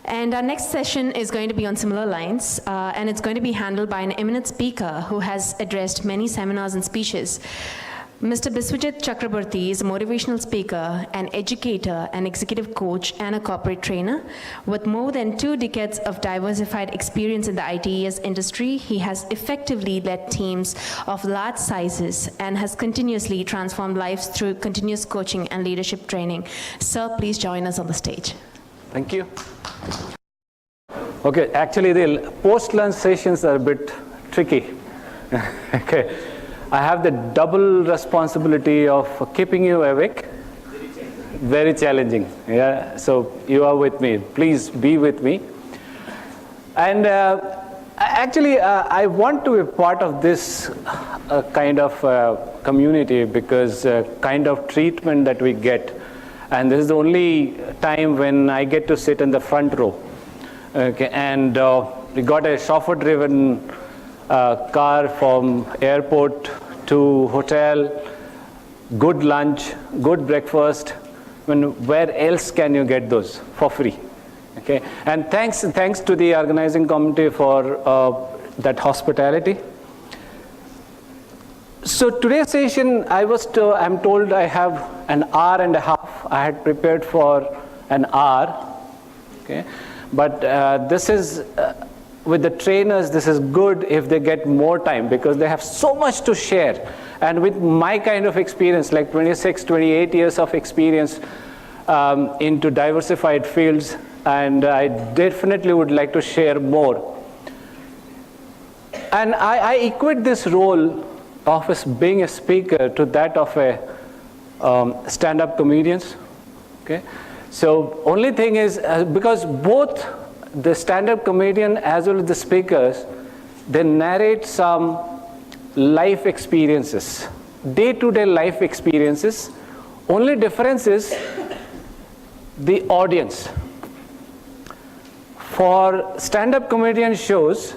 And our next session is going to be on similar lines, and it's going to be handled by an eminent speaker who has addressed many seminars and speeches. Mr. Biswajit Chakraborty is a motivational speaker, an educator, an executive coach, and a corporate trainer. With more than 2 decades of diversified experience in the ITES industry, he has effectively led teams of large sizes and has continuously transformed lives through continuous coaching and leadership training. Sir, please join us on the stage. Thank you. Okay, actually the post-lunch sessions are a bit tricky. Okay. I have the double responsibility of keeping you awake. Very challenging. Yeah. So you are with me. Please be with me. And actually, I want to be part of this kind of community because kind of treatment that we get. And this is the only time when I get to sit in the front row. Okay. And we got a chauffeur-driven car from airport to hotel, good lunch, good breakfast. Where else can you get those for free? Okay, and thanks to the organizing committee for that hospitality. So today's session, I'm told I have an hour and a half. I had prepared for an hour. Okay, but this is. With the trainers, this is good if they get more time because they have so much to share. And with my kind of experience, like 26, 28 years of experience into diversified fields, and I definitely would like to share more. And I equate this role of being a speaker to that of a stand-up comedians. Okay, so only thing is because both the stand-up comedian as well as the speakers, they narrate some life experiences, day-to-day life experiences. Only difference is the audience. For stand-up comedian shows,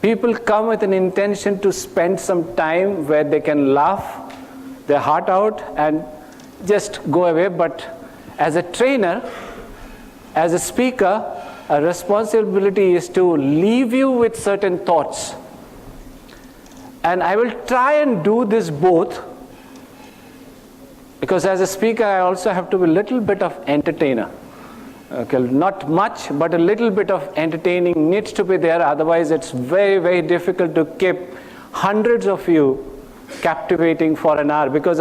people come with an intention to spend some time where they can laugh their heart out and just go away. But as a trainer, as a speaker, a responsibility is to leave you with certain thoughts. And I will try and do this both because as a speaker I also have to be a little bit of entertainer. Okay, not much, but a little bit of entertaining needs to be there. Otherwise it's very, very difficult to keep hundreds of you captivating for an hour. Because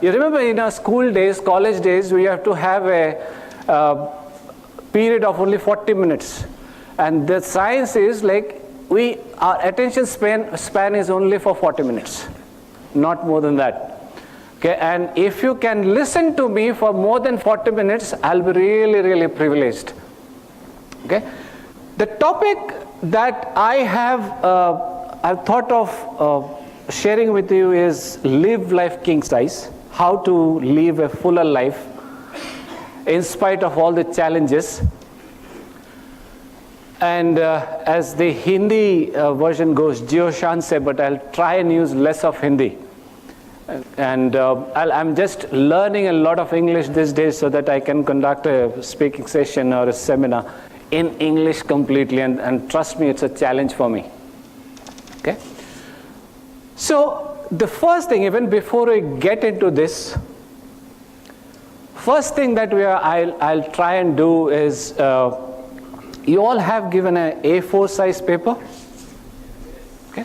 you remember in our school days, college days, we have to have a period of only 40 minutes. And the science is like our attention span is only for 40 minutes, not more than that. Okay, and if you can listen to me for more than 40 minutes, I'll be really, really privileged. Okay, the topic that I've thought of sharing with you is live life king size, how to live a fuller life in spite of all the challenges. And as the Hindi version goes, Jio Shan se, but I'll try and use less of Hindi. And I'm just learning a lot of English these days so that I can conduct a speaking session or a seminar in English completely. And trust me, it's a challenge for me. Okay? So the first thing, even before we get into this, first thing that I'll try and do is, you all have given an A4 size paper. Okay.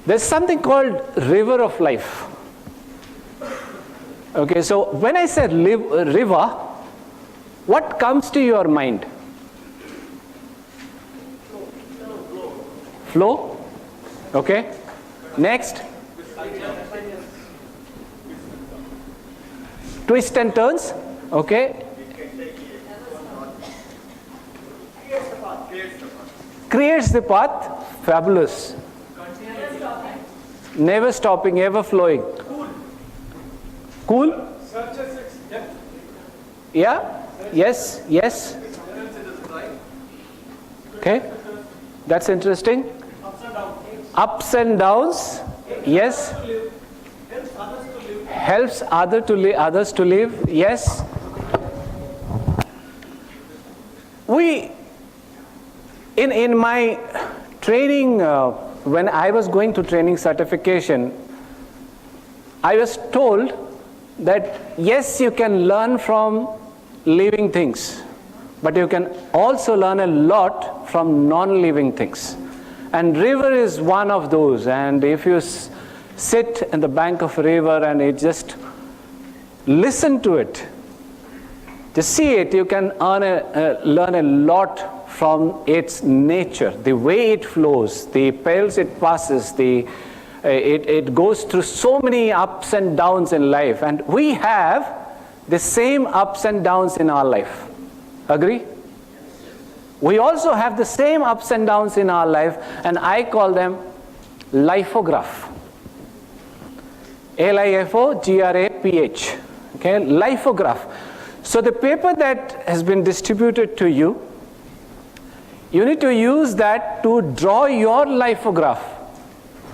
There's something called river of life. Okay, so when I say river, what comes to your mind? Flow. Okay. Next. Twists and turns. Okay. Creates the path. Fabulous. Never stopping, ever flowing. Cool? Yeah? Yes? Yes? Okay. That's interesting. Ups and downs. Yes? Helps others to live. Yes? in my training, when I was going to training certification, I was told that yes, you can learn from living things, but you can also learn a lot from non-living things. And river is one of those. And if you sit in the bank of a river and you just listen to it, just see it, you can learn a lot from its nature, the way it flows, the perils it passes, it goes through so many ups and downs in life. And we have the same ups and downs in our life. Agree? We also have the same ups and downs in our life, and I call them lifograph. L-I-F-O-G-R-A-P-H. Okay, lifograph. So the paper that has been distributed to you, you need to use that to draw your lifograph.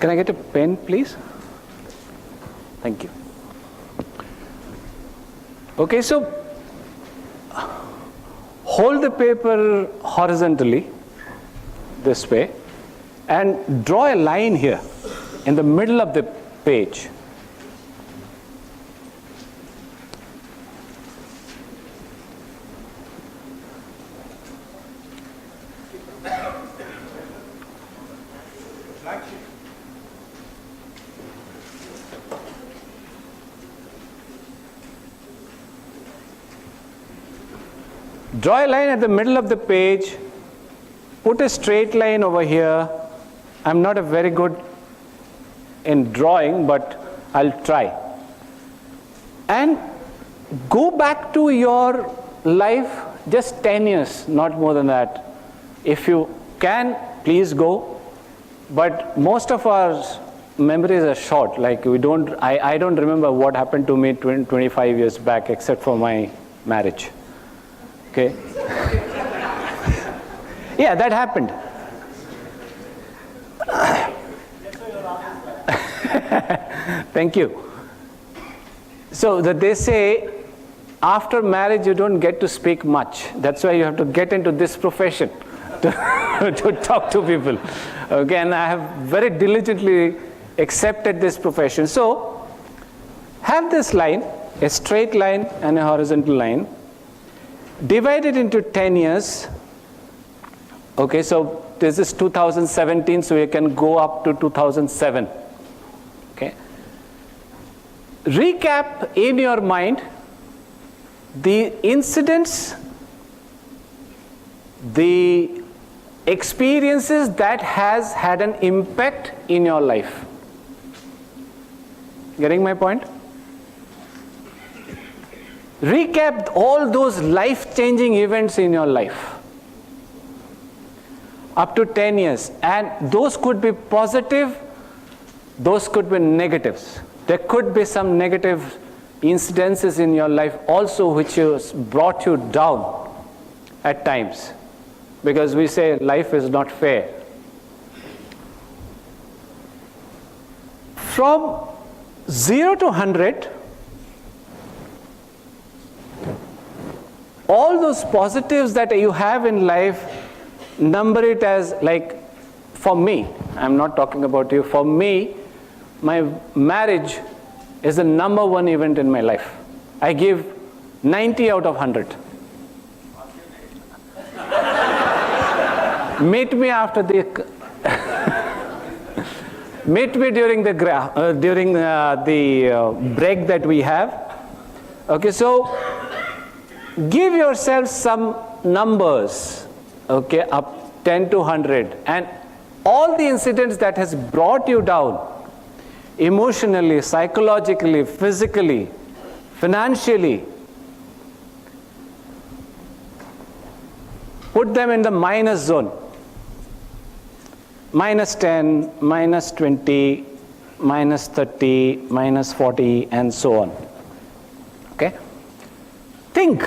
Can I get a pen, please? Thank you. Okay, so hold the paper horizontally this way and draw a line here in the middle of the page. Draw a line at the middle of the page, put a straight line over here. I'm not a very good in drawing, but I'll try. And go back to your life just 10 years, not more than that. If you can, please go. But most of our memories are short. Like I don't remember what happened to me 25 years back, except for my marriage. Okay. Yeah, that happened. Thank you. So that they say after marriage you don't get to speak much. That's why you have to get into this profession to talk to people. Okay, and I have very diligently accepted this profession. So have this line, a straight line and a horizontal line. Divide it into 10 years. Okay, so this is 2017, so you can go up to 2007. Okay. Recap in your mind the incidents, the experiences that has had an impact in your life. Getting my point? Recap all those life-changing events in your life up to 10 years. And those could be positive, those could be negatives. There could be some negative incidences in your life also which has brought you down at times. Because we say life is not fair. From 0 to 100, all those positives that you have in life, number it as, like, for me, I'm not talking about you, for me, my marriage is the number one event in my life. I give 90 out of 100. Meet me after the meet me during the break that we have. Okay, so give yourself some numbers, okay, up 10 to 100, and all the incidents that has brought you down emotionally, psychologically, physically, financially, put them in the minus zone. Minus 10, minus 20, minus 30, minus 40, and so on. Okay? Think.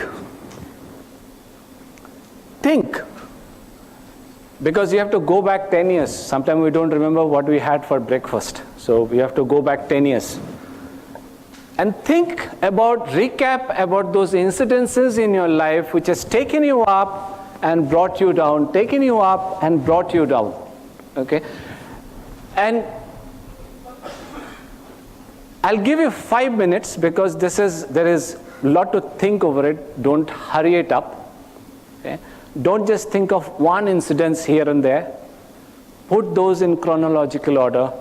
Because you have to go back 10 years. Sometimes we don't remember what we had for breakfast. So we have to go back 10 years. And think about, recap about those incidences in your life which has taken you up and brought you down, taken you up and brought you down. Okay? And I'll give you 5 minutes because there is a lot to think over it. Don't hurry it up. Okay? Don't just think of one incident here and there. Put those in chronological order.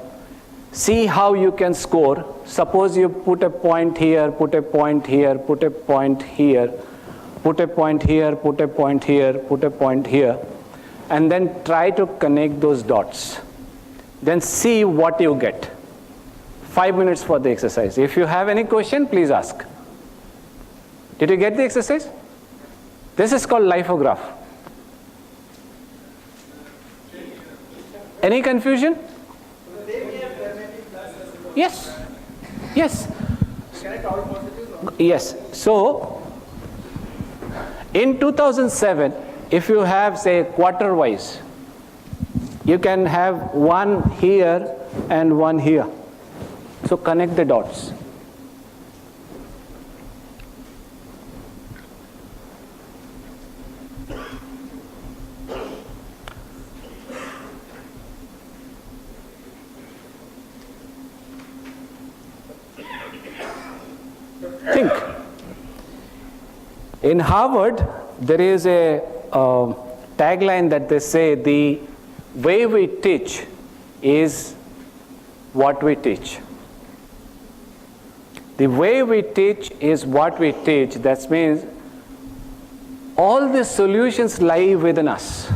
See how you can score. Suppose you put a point here, put a point here, put a point here, put a point here, put a point here, put a point here, and then try to connect those dots. Then see what you get. 5 minutes for the exercise. If you have any question, please ask. Did you get the exercise? This is called lithograph. Any confusion? Yes. Yes. Yes. So, in 2007, if you have, say, quarter-wise, you can have one here and one here. So connect the dots. Think. In Harvard, there is a tagline that they say, the way we teach is what we teach. The way we teach is what we teach. That means all the solutions lie within us.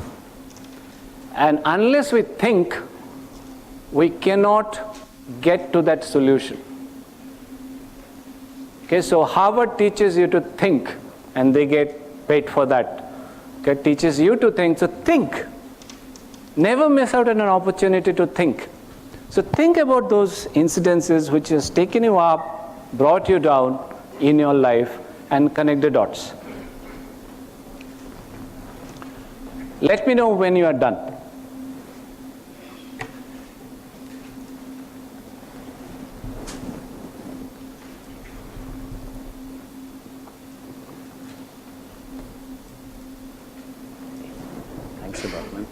And unless we think, we cannot get to that solution. Okay, so Harvard teaches you to think, and they get paid for that. Okay, teaches you to think, so think. Never miss out on an opportunity to think. So think about those incidences which has taken you up, brought you down in your life, and connect the dots. Let me know when you are done. Thanks a lot, man.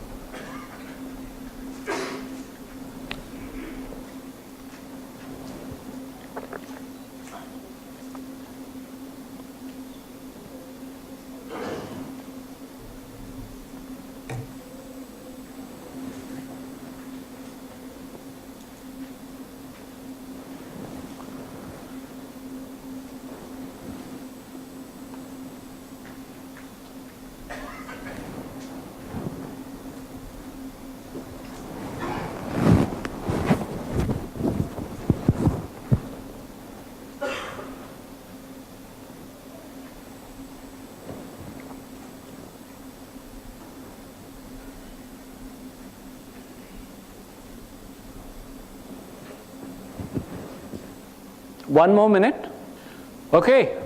One more minute. Okay.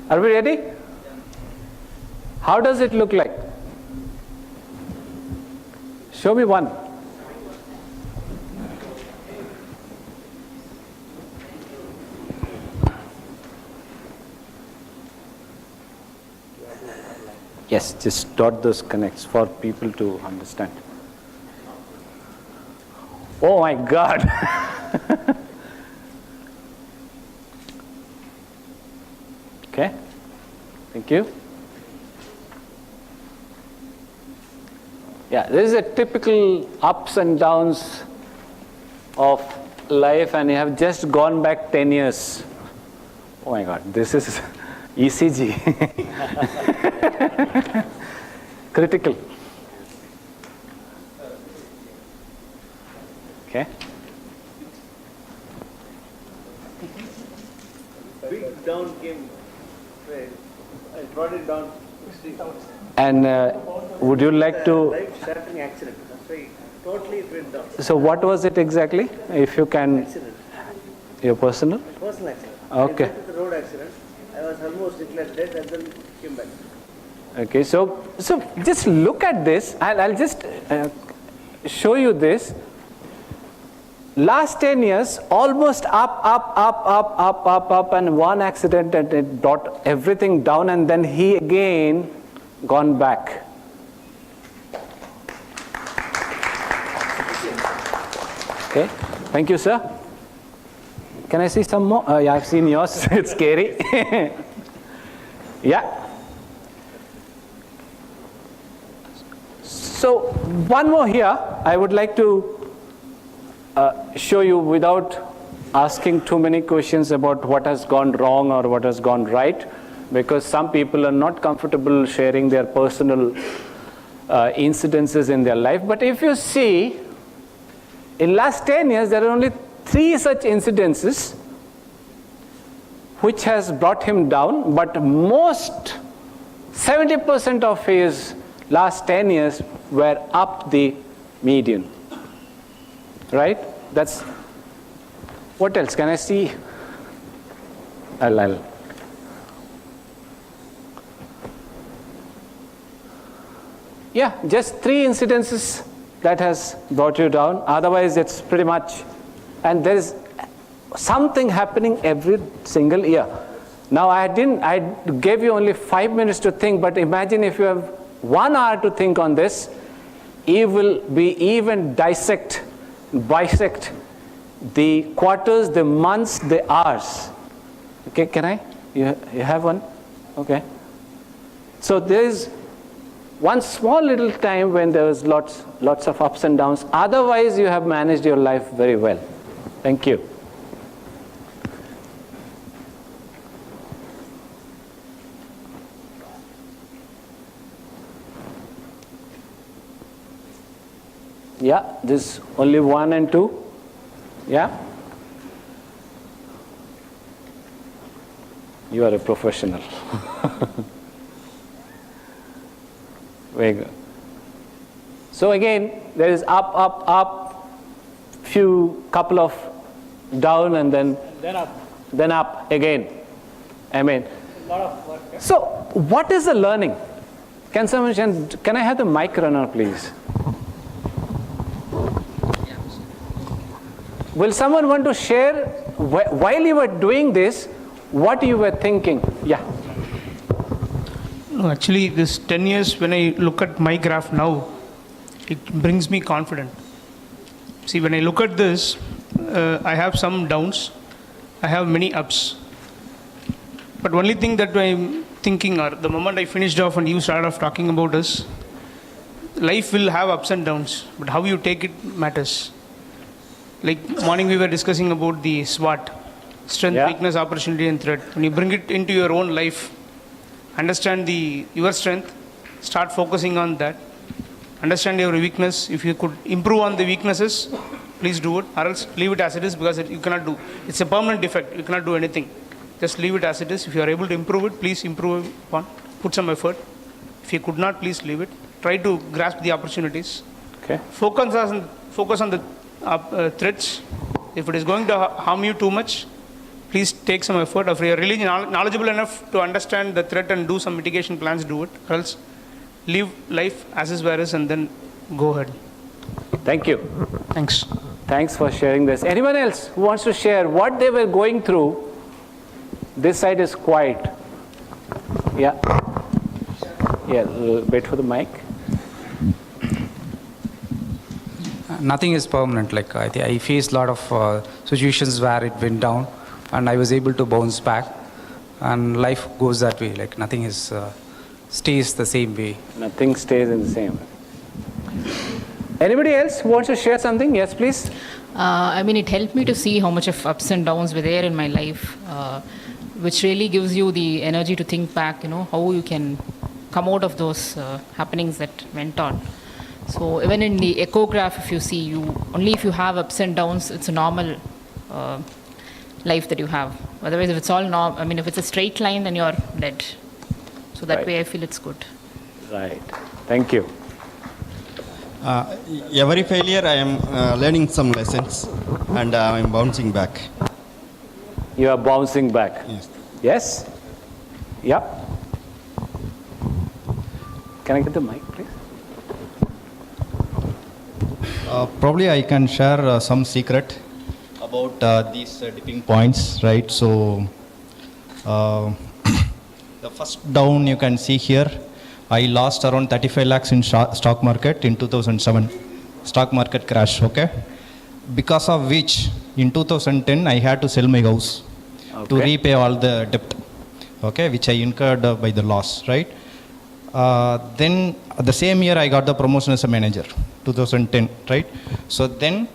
Are we ready? How does it look like? Show me one. Yes, just dot those connects for people to understand. Oh my God. Okay, thank you. Yeah, this is a typical ups and downs of life, and you have just gone back 10 years. Oh my God, this is ECG. Critical. Okay. Big down came. I brought it down. And would you like to? Life-shattering accident. That's why totally it went down. So what was it exactly? If you can. Accident. Your personal? Personal accident. Okay. I got to the road accident. I was almost declared dead and then came back. Okay, so just look at this, and I'll just show you this. Last 10 years, almost up, and one accident and it brought everything down, and then he again gone back? Okay, thank you, sir. Can I see some more? Yeah, I've seen yours. It's scary. Yeah. So one more here. I would like to show you without asking too many questions about what has gone wrong or what has gone right, because some people are not comfortable sharing their personal incidences in their life. But if you see, in last 10 years, there are only 3 such incidences which has brought him down, but most 70% of his last 10 years were up the median. Right? That's, what else can I see? I'll. Yeah, just 3 incidences that has brought you down. Otherwise, it's pretty much, and there is something happening every single year. Now, I gave you only 5 minutes to think, but imagine if you have 1 hour to think on this, you will be even bisect the quarters, the months, the hours. Okay, can I? You have one? Okay. So there is one small little time when there was lots of ups and downs. Otherwise, you have managed your life very well. Thank you. Yeah, this only 1 and 2. Yeah? You are a professional. Very good. So again, there is up, couple of down, and then up again. I mean, a lot of work. Yeah? So what is the learning? Can I have the mic runner, please? Will someone want to share while you were doing this, what you were thinking? Yeah. No, actually, this 10 years, when I look at my graph now, it brings me confidence. See, when I look at this, I have some downs, I have many ups. But only thing that I'm thinking, or the moment I finished off and you started off talking about is, life will have ups and downs, but how you take it matters. Like morning we were discussing about the SWOT, strength, weakness, opportunity and threat. When you bring it into your own life, understand your strength, start focusing on that, understand your weakness. If you could improve on the weaknesses, please do it, or else leave it as it is, because you cannot do. It's a permanent defect, you cannot do anything. Just leave it as it is. If you are able to improve it, please improve upon, put some effort. If you could not, please leave it. Try to grasp the opportunities. Okay. Focus on the threats. If it is going to harm you too much, please take some effort. If you are really knowledgeable enough to understand the threat and do some mitigation plans, do it. Or else leave life as is where is and then go ahead. Thank you. Thanks. Thanks for sharing this. Anyone else who wants to share what they were going through? This side is quiet. Yeah. Yeah, wait for the mic. Nothing is permanent. Like I faced a lot of situations where it went down, and I was able to bounce back. And life goes that way. Like nothing is stays the same way. Nothing stays in the same. Anybody else who wants to share something? Yes, please. I mean, it helped me to see how much of ups and downs were there in my life, which really gives you the energy to think back. How you can come out of those happenings that went on. So even in the echo graph, if you see, only if you have ups and downs, it's a normal life that you have. Otherwise, if it's all if it's a straight line, then you're dead. So that way, I feel it's good. Right. Thank you. Every failure, I am learning some lessons, and I am bouncing back. You are bouncing back. Yes. Yes? Yep. Can I get the mic, please? Probably I can share some secret about these dipping points, right? So the first down you can see here, I lost around 35 lakhs in stock market in 2007. Stock market crash, okay? Because of which, in 2010, I had to sell my house to repay all the debt, okay, which I incurred by the loss, right? Then the same year I got the promotion as a manager, 2010, right? So then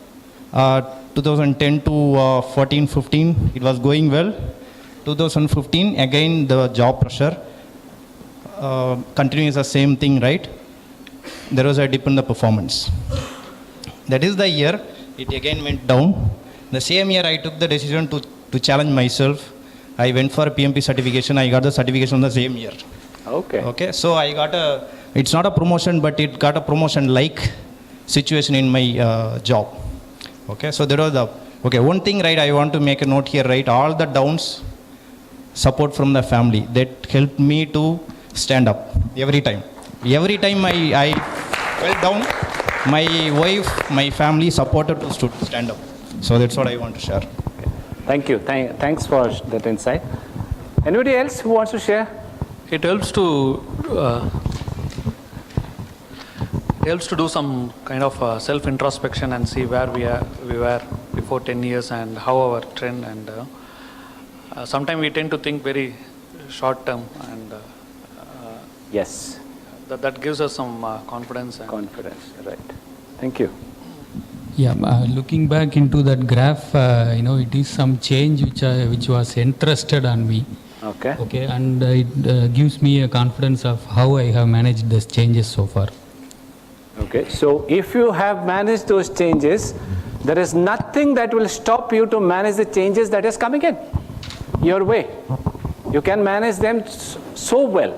2010 to 14, 15, it was going well. 2015, again the job pressure continues the same thing, right? There was a dip in the performance. That is the year it again went down. The same year I took the decision to challenge myself. I went for a PMP certification. I got the certification the same year. Okay. So I got it's not a promotion, but it got a promotion-like situation in my job. Okay, so there was one thing, right, I want to make a note here, right, all the downs, support from the family, that helped me to stand up every time. Every time I fell down, my wife, my family supported to stand up. So that's what I want to share. Thank you. Thanks for that insight. Anybody else who wants to share? It helps to do some kind of self-introspection and see where we were before 10 years and how our trend, and sometimes we tend to think very short term, and Yes. That gives us some confidence. Confidence, right. Thank you. Yeah, looking back into that graph, it is some change which was entrusted on me. Okay, and it gives me a confidence of how I have managed these changes so far. Okay, so if you have managed those changes, there is nothing that will stop you to manage the changes that is coming in your way. You can manage them so well.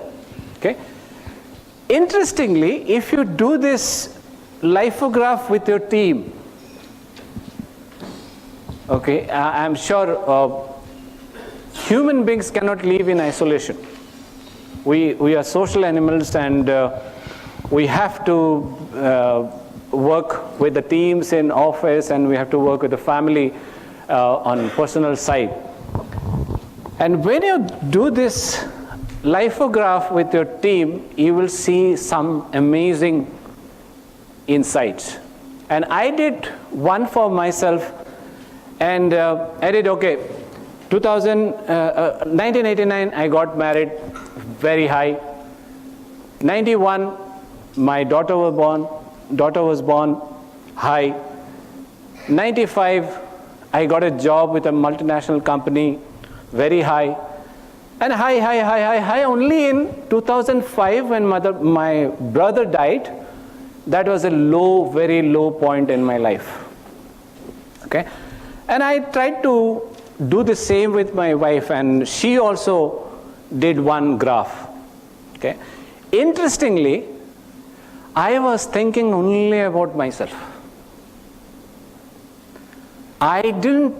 Okay. Interestingly, if you do this lithograph with your team, okay, I'm sure human beings cannot live in isolation. We are social animals, and we have to work with the teams in office, and we have to work with the family on personal side. And when you do this lithograph with your team, you will see some amazing insights. And I did one for myself, and I did 1989, I got married, very high. 91, my daughter was born, high. 95, I got a job with a multinational company, very high. And high. Only in 2005, when my brother died, that was a low, very low point in my life. Okay? And I tried to do the same with my wife, and she also did one graph. Okay? Interestingly, I was thinking only about myself. I didn't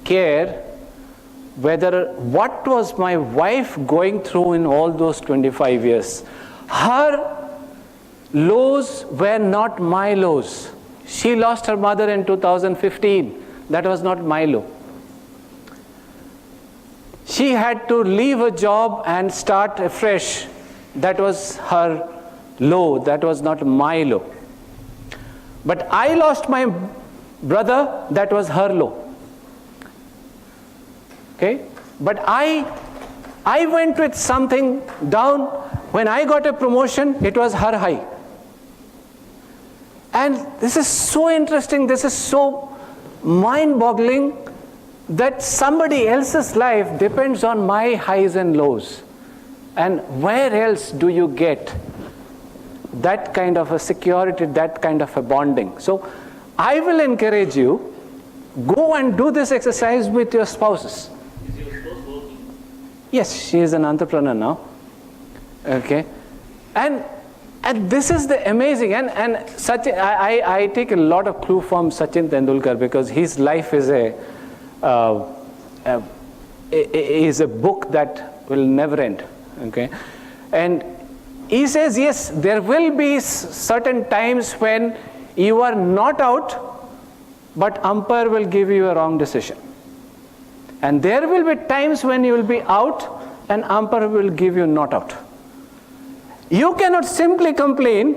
care what was my wife going through in all those 25 years. Her lows were not my lows. She lost her mother in 2015. That was not my low. She had to leave a job and start afresh. That was her low. That was not my low. But I lost my brother. That was her low. Okay? But I went with something down. When I got a promotion, it was her high. And this is so interesting. This is so mind-boggling that somebody else's life depends on my highs and lows. And where else do you get that kind of a security, that kind of a bonding? So I will encourage you, go and do this exercise with your spouses. Is your spouse working? Yes, she is an entrepreneur now. Okay. And this is the amazing, and Sachin, I take a lot of clue from Sachin Tendulkar, because his life is a book that will never end. Okay, and he says, yes, there will be certain times when you are not out, but umpire will give you a wrong decision. And there will be times when you will be out and umpire will give you not out. You cannot simply complain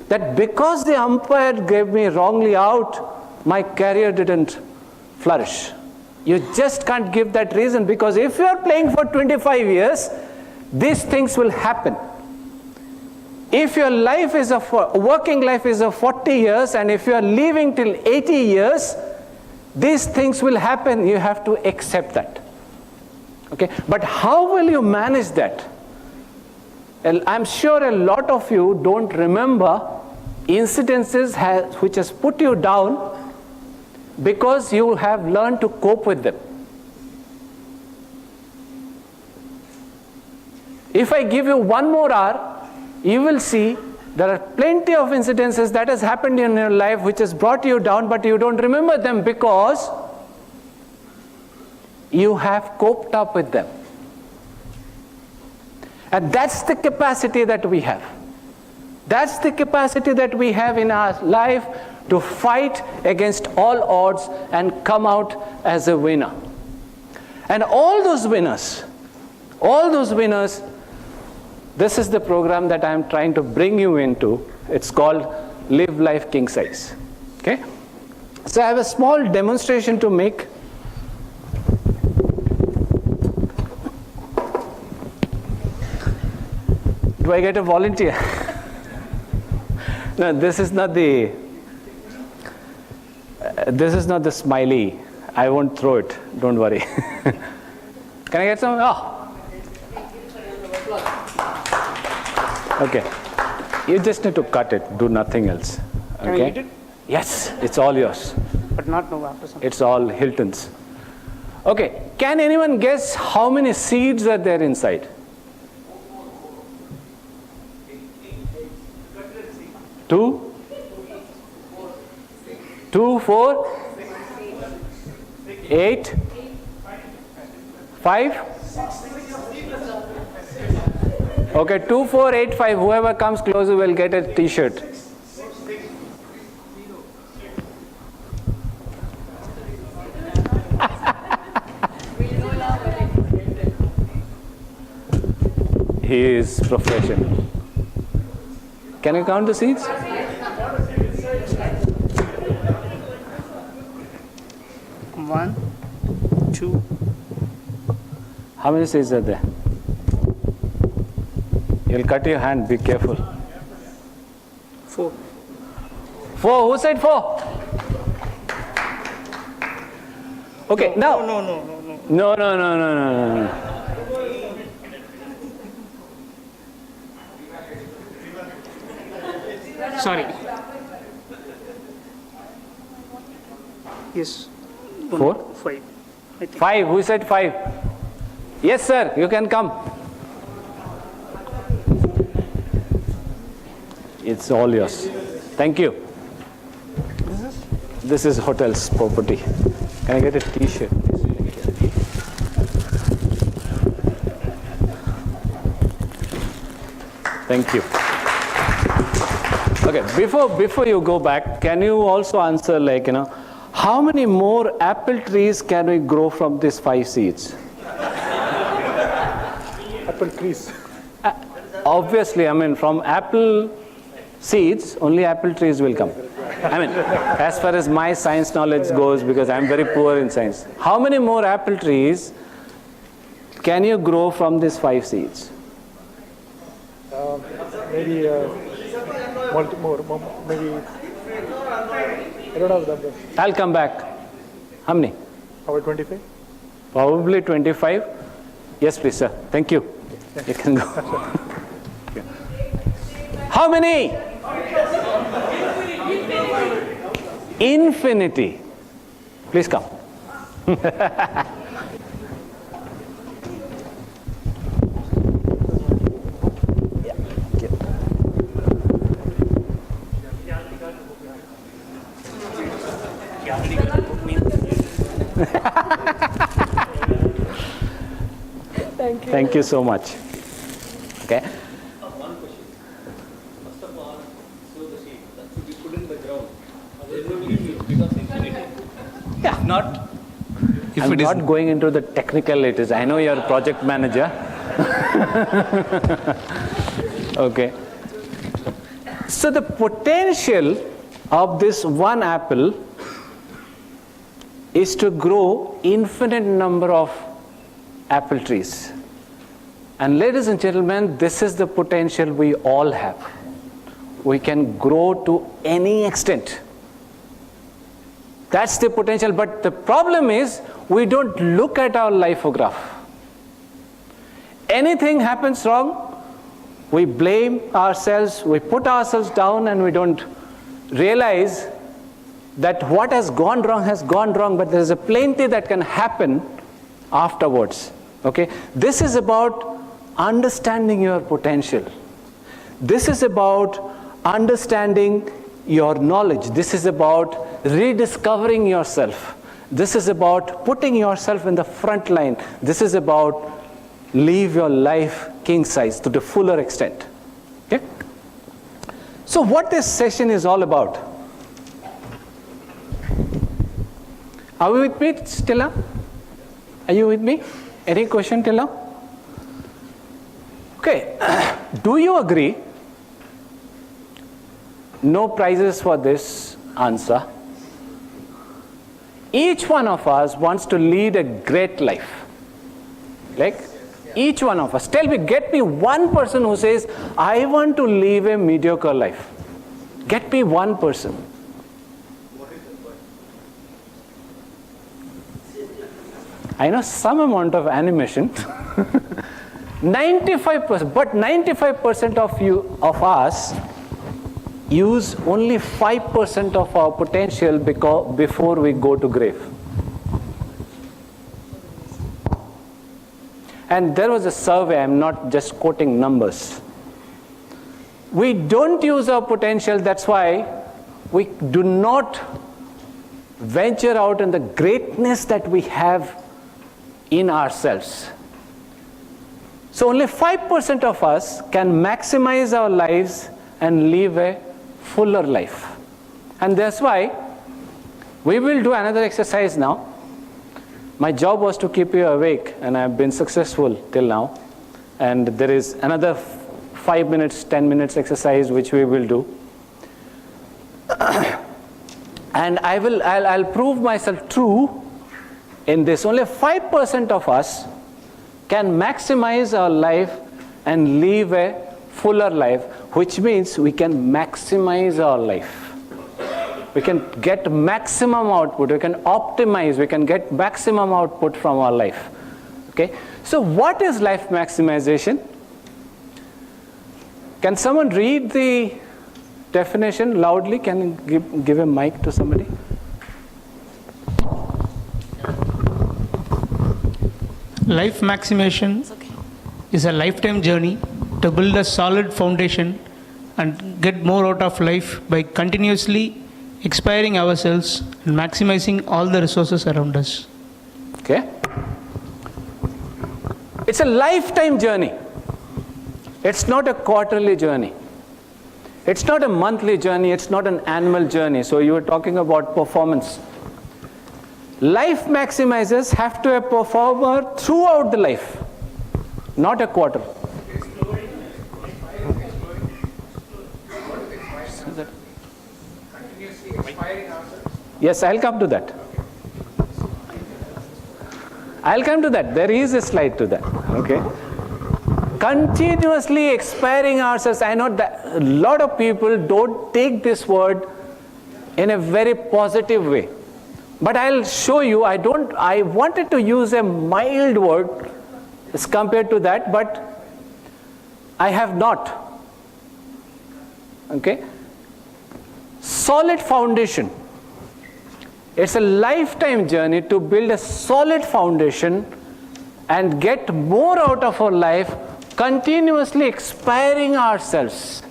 that because the umpire gave me wrongly out, my career didn't flourish. You just can't give that reason, because if you are playing for 25 years, these things will happen. If your life is working life is of 40 years, and if you are leaving till 80 years, these things will happen. You have to accept that. Okay? But how will you manage that? I'm sure a lot of you don't remember incidences which has put you down, because you have learned to cope with them. If I give you 1 more hour, you will see there are plenty of incidences that has happened in your life which has brought you down, but you don't remember them because you have coped up with them. And that's the capacity that we have. That's the capacity that we have in our life to fight against all odds and come out as a winner. And all those winners, this is the program that I'm trying to bring you into. It's called Live Life King Size. Okay? So I have a small demonstration to make. Do I get a volunteer? No, this is not the smiley. I won't throw it. Don't worry. Can I get some? Oh. Okay. You just need to cut it. Do nothing else. Okay? Can I eat it? Yes. It's all yours. But not now, after some. It's all Hilton's. Okay. Can anyone guess how many seeds are there inside? 2, 4, 8, 5. Okay, 2, 4, 8, 5. Whoever comes closer will get a T-shirt. He is professional. Can you count the seeds? 1, 2. How many seeds are there? You'll cut your hand, be careful. 4. 4, who said 4? Okay, now. No. Sorry. Yes. 4? 5. I think. 5, who said 5? Yes, sir, you can come. It's all yours. Thank you. This is hotel's property. Can I get a T-shirt, please? Thank you. Okay, before you go back, can you also answer, how many more apple trees can we grow from these 5 seeds? Apple trees. Obviously, from apple seeds, only apple trees will come. As far as my science knowledge goes, because I'm very poor in science. How many more apple trees can you grow from these 5 seeds? Maybe more. Maybe. I don't have the number. I'll come back. How many? About 25? Probably 25. Yes, please, sir. Thank you. You can go. How many? Infinity. Please come. Thank you so much. Okay. One question. First of all, sow the seed. That should be put in the ground. Otherwise, it will because infinity. Yeah. I'm not going into the technicalities. I know you're a project manager. Okay. So the potential of this one apple is to grow infinite number of apple trees. And ladies and gentlemen, this is the potential we all have. We can grow to any extent. That's the potential, but the problem is we don't look at our lifograph. Anything happens wrong, we blame ourselves, we put ourselves down, and we don't realize that what has gone wrong, but there is a plenty that can happen afterwards. Okay? This is about understanding your potential. This is about understanding your knowledge. This is about rediscovering yourself. This is about putting yourself in the front line. This is about live your life king size to the fuller extent. Okay? So what this session is all about? Are we with me, Stella? Are you with me? Any question till now? Okay. Do you agree? No prizes for this answer. Each one of us wants to lead a great life. Like, each one of us. Tell me, get me one person who says, I want to live a mediocre life. Get me one person. I know some amount of animation. 95%, but 95% of us use only 5% of our potential before we go to grave. And there was a survey, I'm not just quoting numbers. We don't use our potential, that's why we do not venture out in the greatness that we have in ourselves. So only 5% of us can maximize our lives and live a fuller life. And that's why we will do another exercise now. My job was to keep you awake, and I've been successful till now. And there is another 5 minutes, 10 minutes exercise which we will do. And I'll prove myself true in this. Only 5% of us can maximize our life and live a fuller life, which means we can maximize our life. We can get maximum output, we can optimize, we can get maximum output from our life. Okay? So what is life maximization? Can someone read the definition loudly? Can you give a mic to somebody? Life maximization is a lifetime journey to build a solid foundation and get more out of life by continuously expiring ourselves and maximizing all the resources around us. Okay? It's a lifetime journey. It's not a quarterly journey. It's not a monthly journey. It's not an annual journey. So you were talking about performance. Life maximizers have to be a performer throughout the life, not a quarter. Yes, I'll come to that. I'll come to that. There is a slide to that. Okay. Continuously expiring ourselves. I know that a lot of people don't take this word in a very positive way. But I'll show you, I wanted to use a mild word as compared to that, but I have not. Okay? Solid foundation. It's a lifetime journey to build a solid foundation and get more out of our life, continuously expiring ourselves.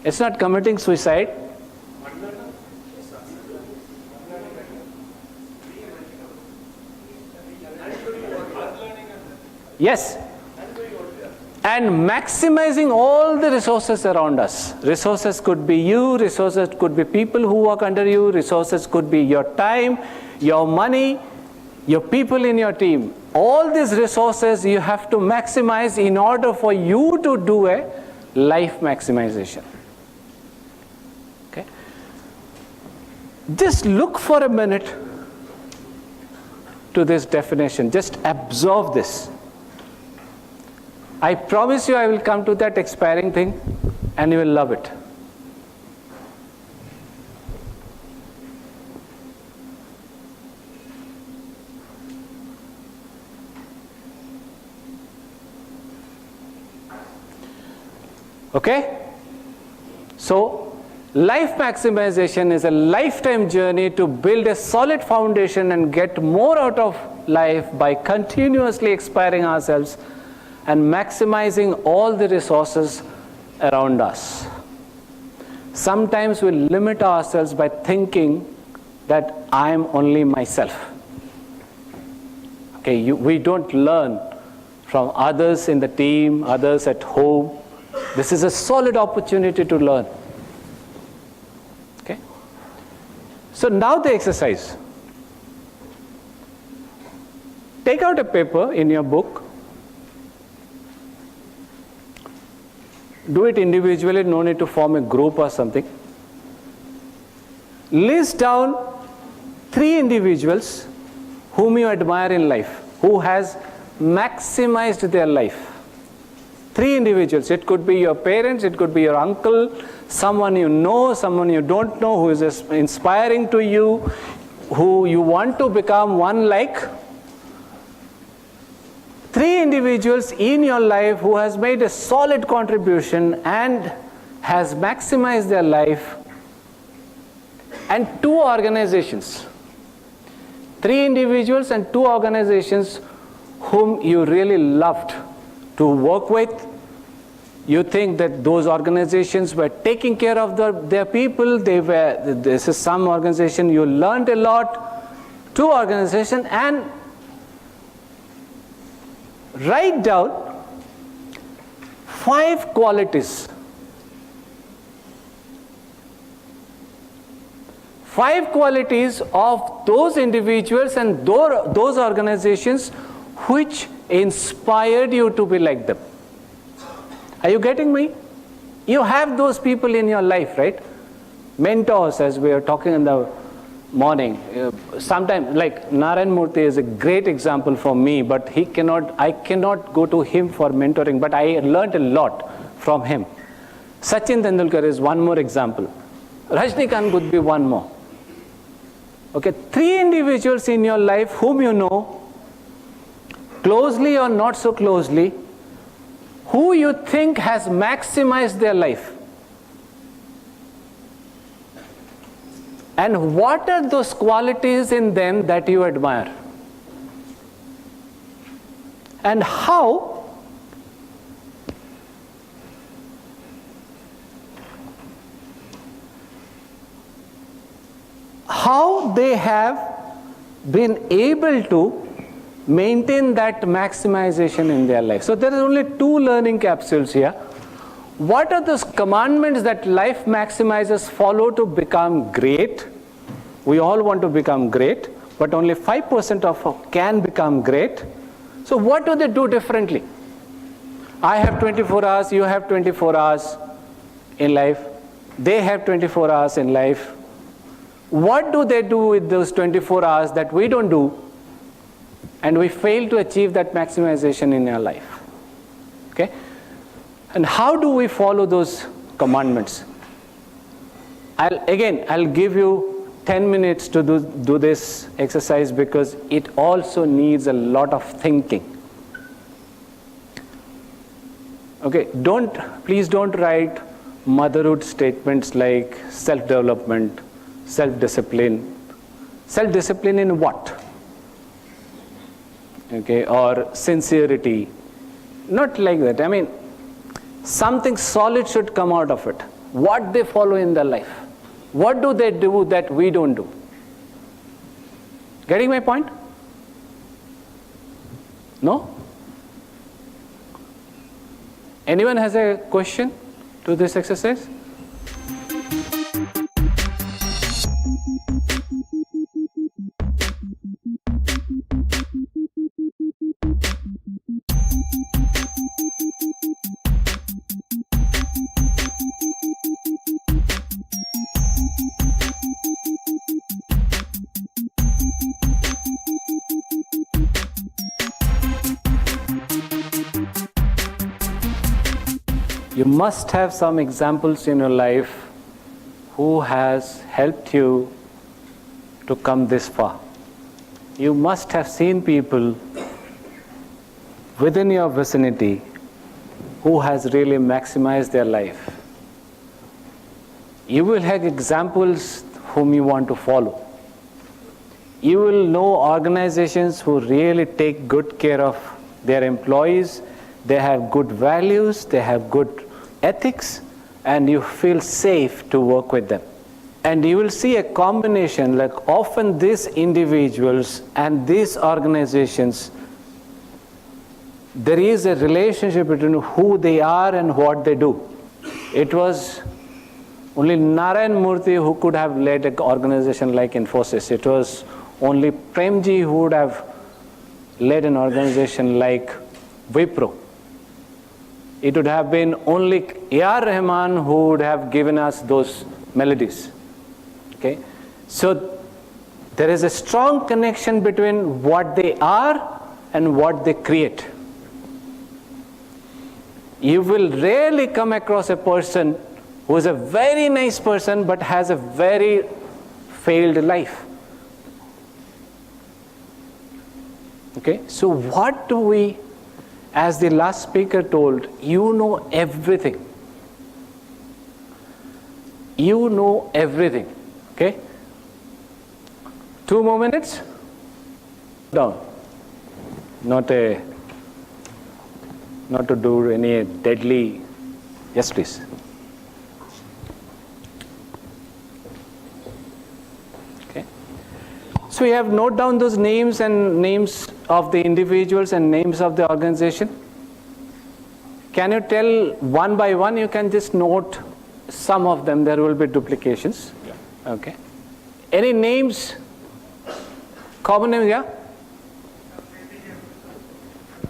It's not committing suicide. Yes. And maximizing all the resources around us. Resources could be you, resources could be people who work under you, resources could be your time, your money, your people in your team. All these resources you have to maximize in order for you to do a life maximization. Okay? Just look for a minute to this definition. Just absorb this. I promise you I will come to that expiring thing and you will love it. Okay? So, life maximization is a lifetime journey to build a solid foundation and get more out of life by continuously expiring ourselves and maximizing all the resources around us. Sometimes we limit ourselves by thinking that I am only myself. Okay, we don't learn from others in the team, others at home. This is a solid opportunity to learn. Okay? So now the exercise. Take out a paper in your book. Do it individually, no need to form a group or something. List down 3 individuals whom you admire in life, who has maximized their life. 3 individuals. It could be your parents, it could be your uncle, someone you know, someone you don't know, who is inspiring to you, who you want to become one like. 3 individuals in your life who has made a solid contribution and has maximized their life. And 2 organizations. 3 individuals and 2 organizations whom you really loved to work with. You think that those organizations were taking care of their people. This is some organization you learned a lot. 2 organizations, and write down 5 qualities. 5 qualities of those individuals and those organizations which inspired you to be like them. Are you getting me? You have those people in your life, right? Mentors, as we were talking in the morning. Sometimes, like Narayan Murthy is a great example for me, but I cannot go to him for mentoring, but I learned a lot from him. Sachin Tendulkar is one more example. Rajnikant would be one more. Okay, 3 individuals in your life whom you know, closely or not so closely, who you think has maximized their life. And what are those qualities in them that you admire? And how they have been able to maintain that maximization in their life. So there are only 2 learning capsules here. What are those commandments that life maximizers follow to become great? We all want to become great, but only 5% of us can become great. So what do they do differently? I have 24 hours, you have 24 hours in life. They have 24 hours in life. What do they do with those 24 hours that we don't do? And we fail to achieve that maximization in our life. Okay? And how do we follow those commandments? I'll give you 10 minutes to do this exercise because it also needs a lot of thinking. Okay, please don't write motherhood statements like self-development, self-discipline. Self-discipline in what? Okay, or sincerity. Not like that. I mean, something solid should come out of it. What they follow in their life. What do they do that we don't do? Getting my point? No? Anyone has a question to this exercise? You must have some examples in your life who has helped you to come this far. You must have seen people within your vicinity who has really maximized their life. You will have examples whom you want to follow. You will know organizations who really take good care of their employees. They have good values, they have good ethics, and you feel safe to work with them. And you will see a combination, like often these individuals and these organizations, there is a relationship between who they are and what they do. It was only Narayan Murthy who could have led an organization like Infosys. It was only Premji who would have led an organization like Wipro. It would have been only A.R. Rahman who would have given us those melodies. Okay? So there is a strong connection between what they are and what they create. You will rarely come across a person who is a very nice person but has a very failed life. Okay? So what do we, as the last speaker told, you know everything. You know everything. Okay? 2 more minutes. Down. Not to do any deadly. Yes, please. Okay. So you have note down those names and names of the individuals and names of the organization. Can you tell one by one? You can just note some of them. There will be duplications. Yeah. Okay. Any names? Common names, yeah?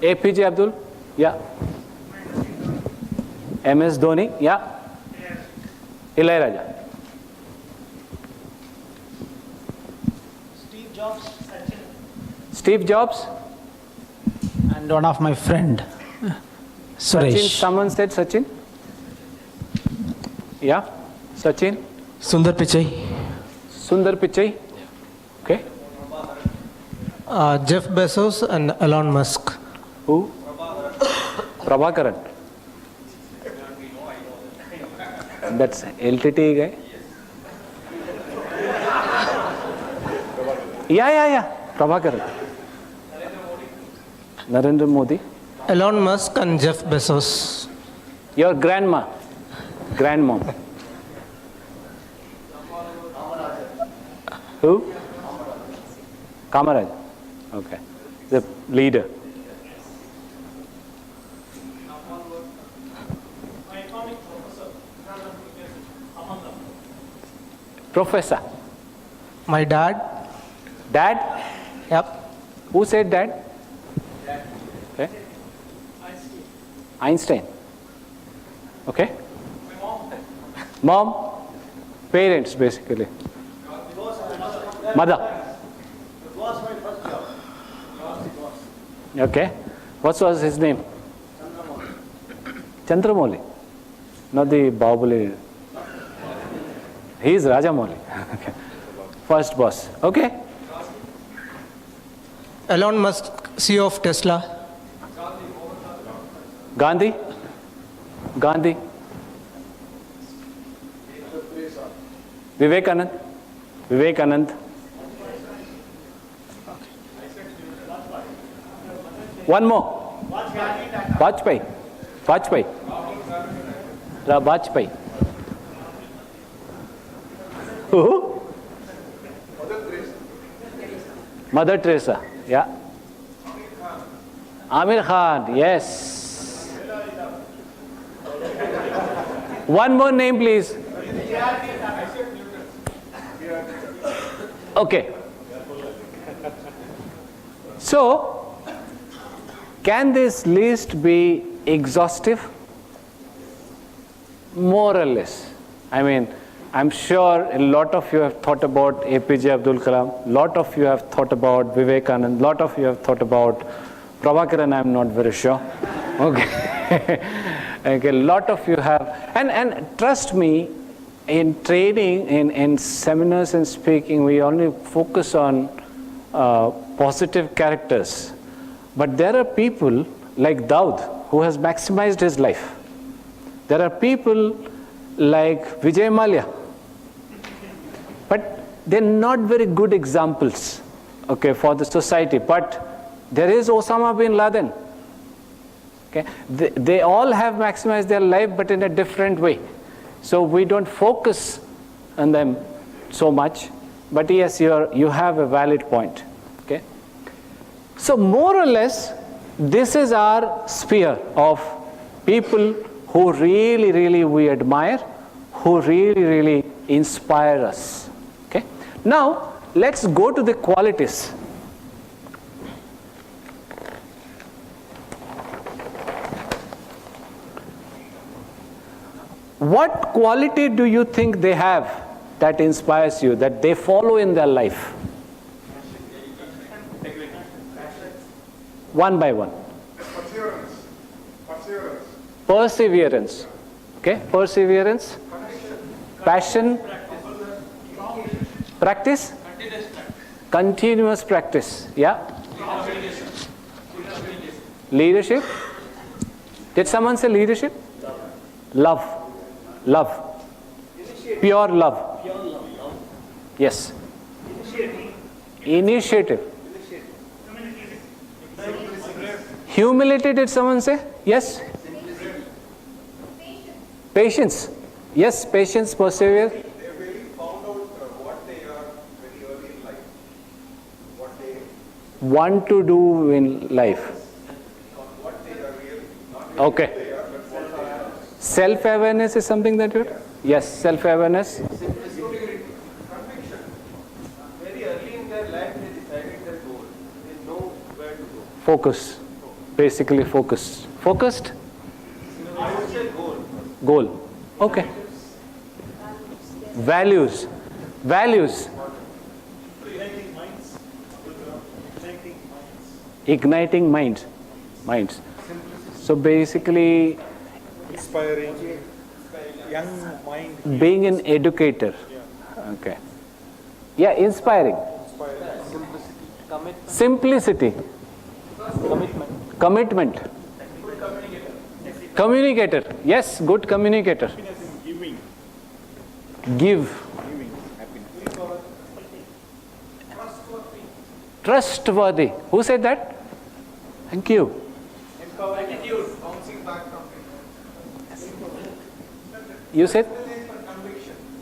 APJ Abdul? Yeah. MS Dhoni? Yeah. Ilayaraja? Steve Jobs? And one of my friend, Sachin, Suresh. someone said Sachin? Yeah? Sachin? Sundar Pichai. Sundar Pichai? Okay. Jeff Bezos and Elon Musk. Who? Prabhakaran. That's LTT guy? Yeah. Prabhakaran. Narendra Modi. Elon Musk and Jeff Bezos. Your grandma. Grandmom. Who? Kamaraj. Okay. The leader. Professor. My dad. Dad? Yep. Who said dad? Okay. Einstein. Okay. Mom? Parents, basically. Mother. Okay. What was his name? Chandramouli. Not the Bahubali. He is Rajamouli. Okay. First boss. Okay. Elon Musk, CEO of Tesla. Gandhi. Gandhi. Vivekanand. Vivekanand. One more. Vajpayee. Vajpayee. Vajpayee. Who? Mother Teresa. Yeah. Amir Khan. Yes. One more name, please. Okay. So, can this list be exhaustive? More or less. I mean, I'm sure a lot of you have thought about APJ Abdul Kalam, a lot of you have thought about Vivekanand, a lot of you have thought about Prabhakaran, I'm not very sure. Okay. Okay, a lot of you have, and trust me, in training, in seminars and speaking, we only focus on positive characters. But there are people like Daud who has maximized his life. There are people like Vijay Mallya. But they're not very good examples, okay, for the society. But there is Osama bin Laden. Okay? They all have maximized their life, but in a different way. So we don't focus on them so much. But yes, you have a valid point. Okay? So more or less, this is our sphere of people who really, really we admire, who really, really inspire us. Okay? Now, let's go to the qualities. What quality do you think they have that inspires you, that they follow in their life? One by one. Perseverance. Okay, perseverance. Passion. Practice. Continuous practice. Yeah. Leadership. Did someone say leadership? Love. Love. Pure love. Yes. Initiative. Humility, did someone say? Yes. Patience. Yes, patience, persevere. They really found out what they are very early in life. What they Want to do in life. what they are really not Okay. they are, but what they are. Self-awareness is something that you... Yes, self-awareness. Conviction. Very early in their life, they decided their goal. They know where to go. Focus. Basically focused. Focused? I would say goal. Goal. Okay. Values. Values. Igniting minds. Minds. So basically, Inspiring, young mind. being an educator. Okay. Yeah, inspiring. Simplicity. Commitment. Communicator. Yes, good communicator. Give. Trustworthy. Who said that? Thank you. Attitude, bouncing back from You said?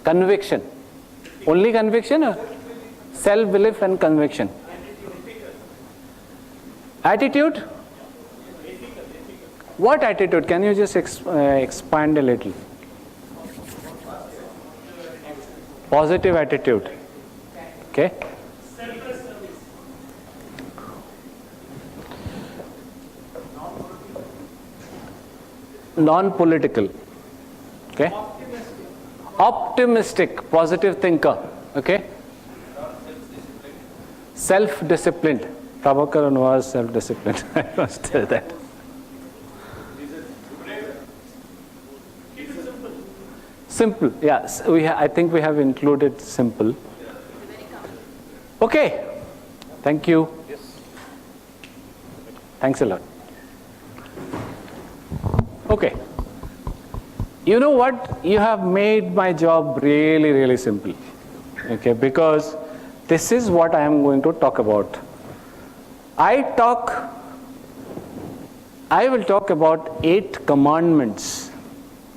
Conviction. Only conviction or self-belief and conviction? Attitude? What attitude? Can you just expand a little? Positive attitude. Okay. Non-political. Okay. Optimistic, positive thinker. Okay. Self-disciplined. Prabhakaran was self-disciplined. I must tell that. Simple. Yes, I think we have included simple. Okay. Thank you. Thanks a lot. Okay. You know what? You have made my job really, really simple. Okay, because this is what I am going to talk about. I will talk about 8 commandments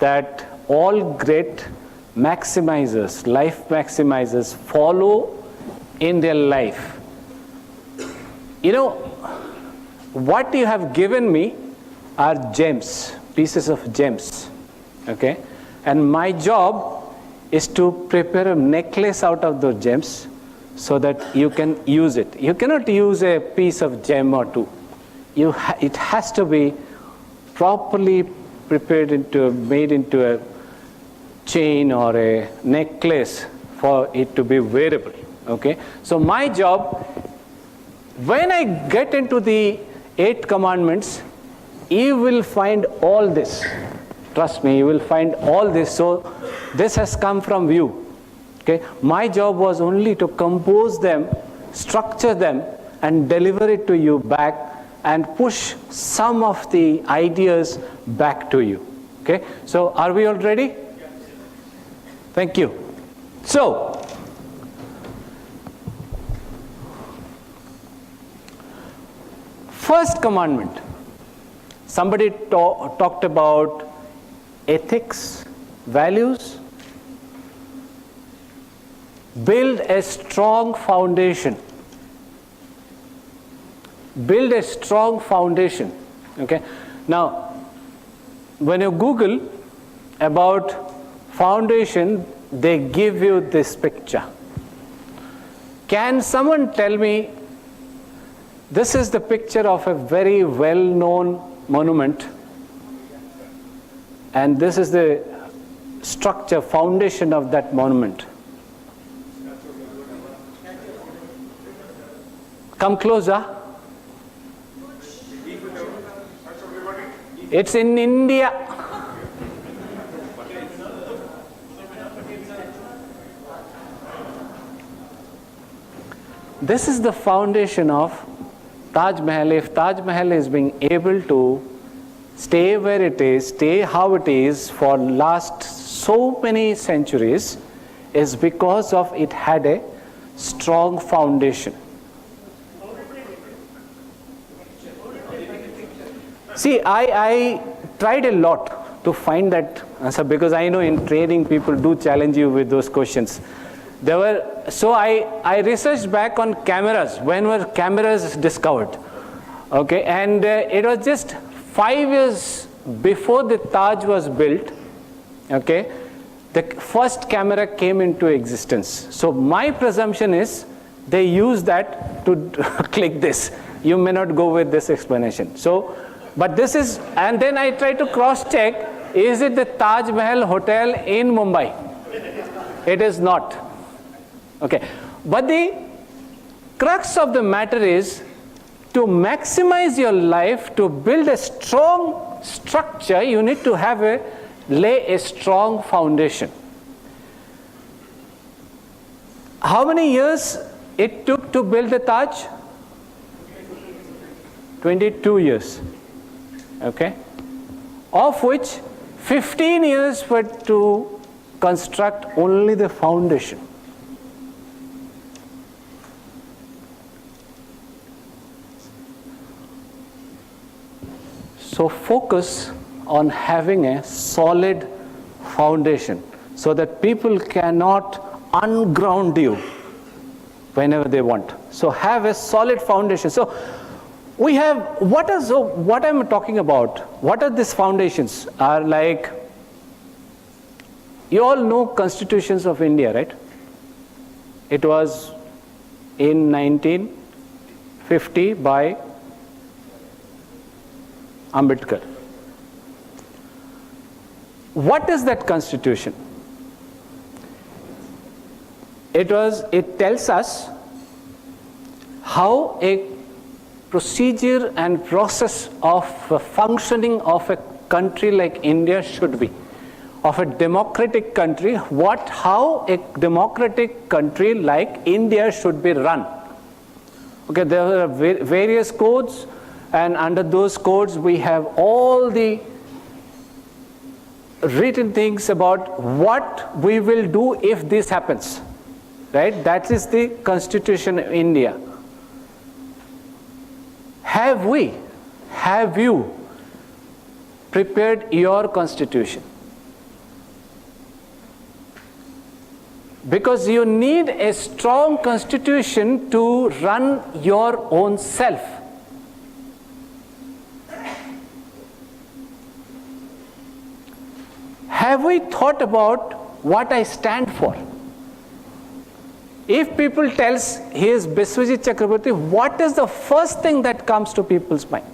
that all great maximizers, life maximizers follow in their life. You know, what you have given me are gems, pieces of gems. Okay? And my job is to prepare a necklace out of those gems so that you can use it. You cannot use a piece of gem or two. It has to be properly prepared made into a chain or a necklace for it to be wearable. Okay? So my job, when I get into the 8 commandments, you will find all this. Trust me, you will find all this. So this has come from you. Okay? My job was only to compose them, structure them, and deliver it to you back and push some of the ideas back to you. Okay? So are we all ready? Thank you. So, first commandment. Somebody talked about ethics, values. Build a strong foundation. Build a strong foundation. Okay? Now, when you Google about foundation, they give you this picture. Can someone tell me, this is the picture of a very well-known monument, and this is the structure, foundation of that monument. Come closer. It's in India. This is the foundation of Taj Mahal. If Taj Mahal is being able to stay where it is, stay how it is for last so many centuries, is because of it had a strong foundation. See, I tried a lot to find that answer, because I know in training people do challenge you with those questions. So I researched back on cameras. When were cameras discovered? Okay, and it was just 5 years before the Taj was built. Okay, the first camera came into existence. So my presumption is they use that to click this. You may not go with this explanation. So, but this is, and then I try to cross-check, is it the Taj Mahal Hotel in Mumbai? It is not. Okay, but the crux of the matter is to maximize your life, to build a strong structure, you need to lay a strong foundation. How many years it took to build the Taj? 22 years. Okay, of which 15 years were to construct only the foundation. So focus on having a solid foundation so that people cannot unground you whenever they want. So have a solid foundation. So we have, what I'm talking about, what are these foundations? Are like, you all know constitutions of India, right? It was in 1950 by Ambedkar. What is that constitution? It tells us how a procedure and process of functioning of a country like India should be, of a democratic country, how a democratic country like India should be run. Okay, there are various codes, and under those codes we have all the written things about what we will do if this happens, right? That is the Constitution of India. Have you prepared your constitution? Because you need a strong constitution to run your own self. Have we thought about what I stand for? If people tells he is Biswajit Chakraborty, what is the first thing that comes to people's mind?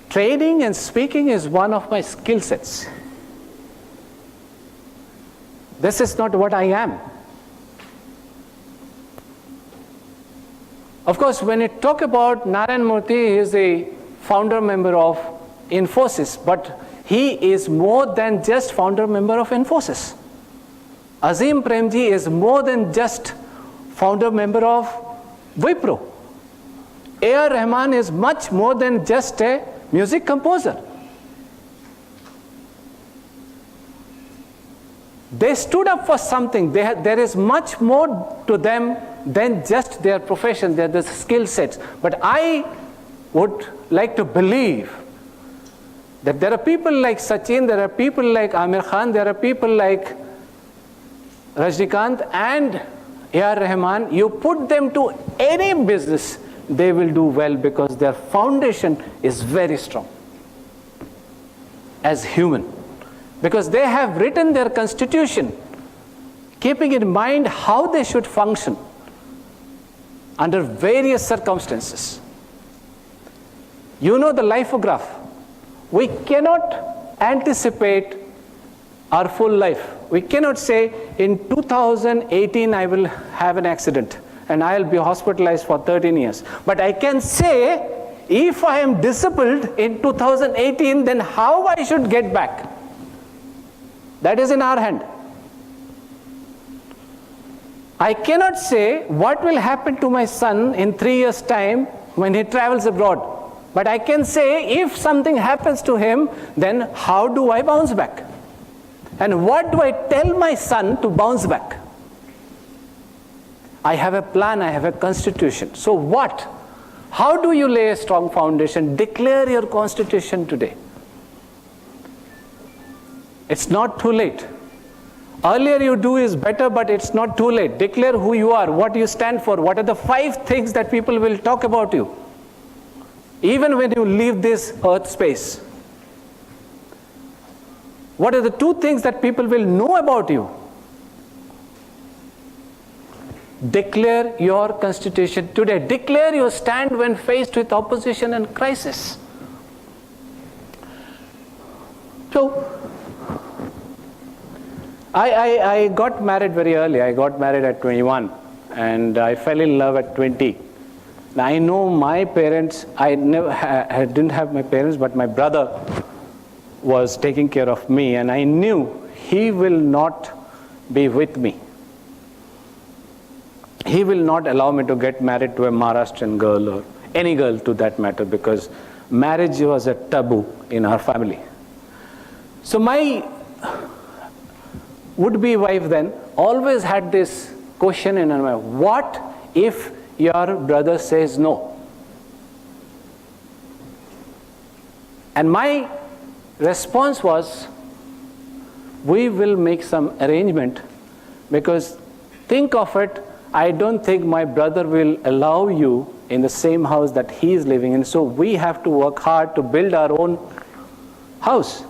Training and speaking is one of my skill sets. This is not what I am. Of course, when you talk about Narayan Murthy, he is a founder member of Infosys, but he is more than just founder member of Infosys. Azim Premji is more than just founder member of Wipro. A.R. Rahman is much more than just a music composer. They stood up for something. There is much more to them than just their profession, their skill sets. But I would like to believe that there are people like Sachin, there are people like Amir Khan, there are people like Rajnikant and A.R. Rahman. You put them to any business, they will do well because their foundation is very strong as human. Because they have written their constitution, keeping in mind how they should function under various circumstances. You know the lifograph. We cannot anticipate our full life. We cannot say in 2018 I will have an accident and I'll be hospitalized for 13 years. But I can say if I am disabled in 2018, then how I should get back. That is in our hand. I cannot say what will happen to my son in 3 years' time when he travels abroad. But I can say if something happens to him, then how do I bounce back? And what do I tell my son to bounce back? I have a plan, I have a constitution. So what? How do you lay a strong foundation? Declare your constitution today. It's not too late. Earlier you do is better, but it's not too late. Declare who you are, what you stand for, what are the 5 things that people will talk about you, even when you leave this earth space. What are the 2 things that people will know about you? Declare your constitution today. Declare your stand when faced with opposition and crisis. So, I got married very early. I got married at 21 and I fell in love at 20. Now, I know my parents, I didn't have my parents, but my brother was taking care of me and I knew he will not be with me. He will not allow me to get married to a Maharashtrian girl or any girl to that matter because marriage was a taboo in our family. So my would-be wife then always had this question in her mind, what if your brother says no? And my response was, we will make some arrangement because think of it, I don't think my brother will allow you in the same house that he is living in, so we have to work hard to build our own house.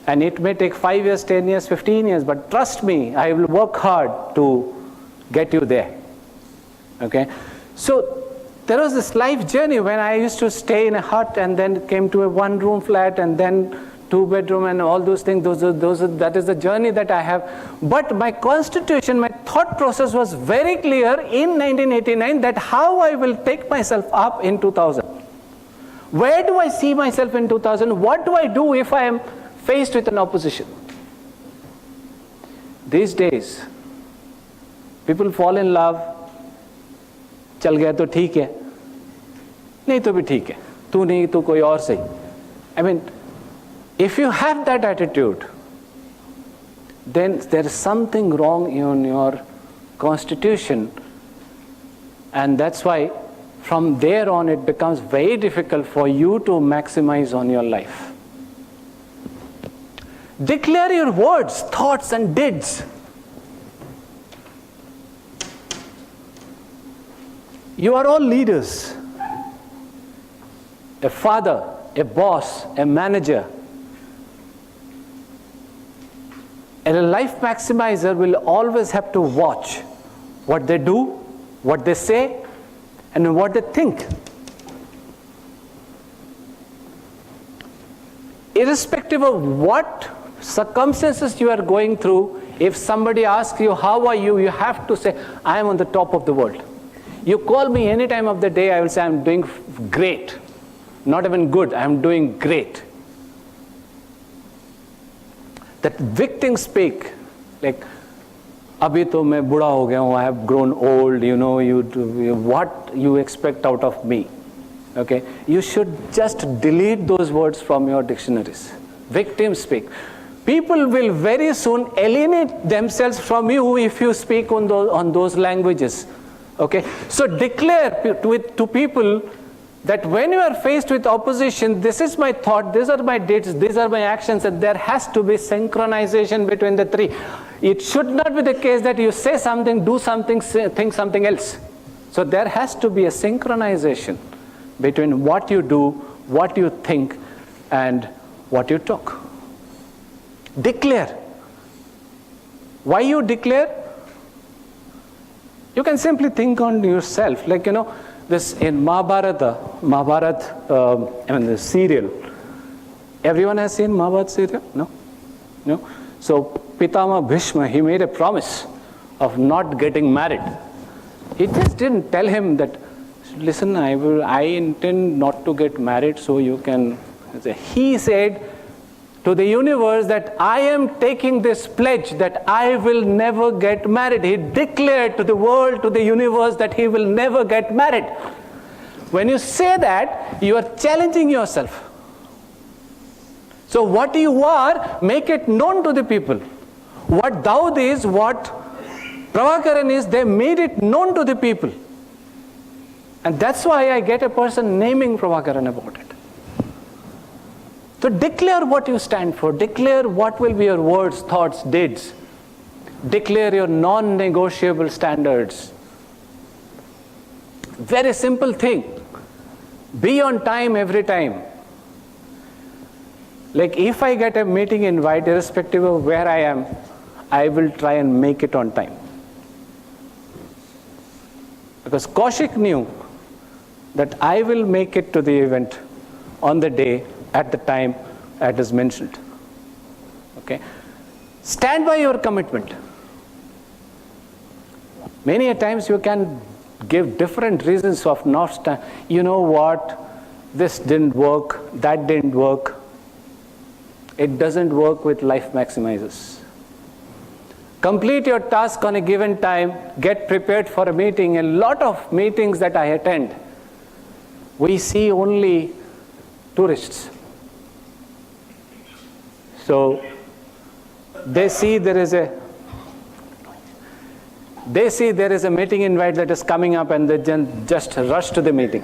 And it may take 5 years, 10 years, 15 years, but trust me, I will work hard to get you there. Okay? So there was this life journey when I used to stay in a hut and then came to a 1-room flat and then 2-bedroom and all those things. That is the journey that I have. But my constitution, my thought process was very clear in 1989 that how I will take myself up in 2000. Where do I see myself in 2000? What do I do if I am faced with an opposition? These days, people fall in love, चल गया तो ठीक है, नहीं तो भी ठीक है, तू नहीं तो कोई और सही. I mean, if you have that attitude, then there is something wrong in your constitution, and that's why from there on it becomes very difficult for you to maximize on your life. Declare your words, thoughts, and deeds. You are all leaders. A father, a boss, a manager. And a life maximizer will always have to watch what they do, what they say, and what they think. Irrespective of what circumstances you are going through, if somebody asks you, how are you, you have to say, I am on the top of the world. You call me any time of the day, I will say, I'm doing great. Not even good, I'm doing great. that victim speak, like, abhi to main buda ho gaya hu, I have grown old, what you expect out of me? Okay, you should just delete those words from your dictionaries. Victim speak. People will very soon alienate themselves from you if you speak on those languages. Okay, so declare to people that when you are faced with opposition, this is my thought, these are my deeds, these are my actions, and there has to be synchronization between the three. It should not be the case that you say something, do something, think something else. So there has to be a synchronization between what you do, what you think, and what you talk. Declare. Why you declare? You can simply think on yourself. Like, this in Mahabharata, the serial. Everyone has seen Mahabharata serial? No? So Pitama Bhishma, he made a promise of not getting married. He just didn't tell him that, listen, I intend not to get married, so you can. He said to the universe that I am taking this pledge that I will never get married. He declared to the world, to the universe, that he will never get married. When you say that, you are challenging yourself. So what you are, make it known to the people. What Daud is, what Prabhakaran is, they made it known to the people. And that's why I get a person naming Prabhakaran about it. So declare what you stand for. Declare what will be your words, thoughts, deeds. Declare your non-negotiable standards. Very simple thing. Be on time every time. Like if I get a meeting invite, irrespective of where I am, I will try and make it on time. Because Kaushik knew that I will make it to the event on the day, at the time that is mentioned. Okay? Stand by your commitment. Many a times you can give different reasons of not stand. You know what? This didn't work, that didn't work. It doesn't work with life maximizers. Complete your task on a given time, get prepared for a meeting. A lot of meetings that I attend, we see only tourists. So they see there is a meeting invite that is coming up, and they just rush to the meeting,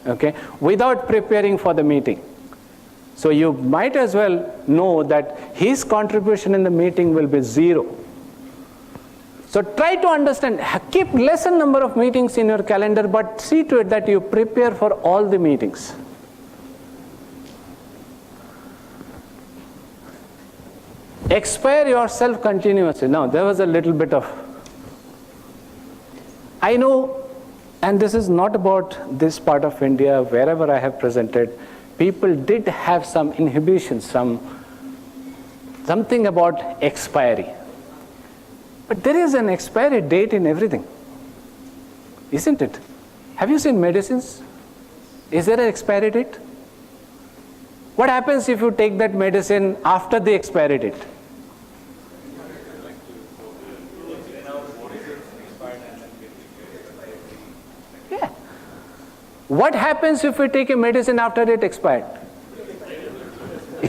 okay, without preparing for the meeting. So you might as well know that his contribution in the meeting will be zero. So try to understand, keep lesser number of meetings in your calendar, but see to it that you prepare for all the meetings. Expire yourself continuously. Now, there was a little bit of, I know, and this is not about this part of India, wherever I have presented, people did have some inhibitions, something about expiry. But there is an expiry date in everything, isn't it? Have you seen medicines? Is there an expiry date? What happens if you take that medicine after the expiry date? Yeah. What happens if we take a medicine after it expired?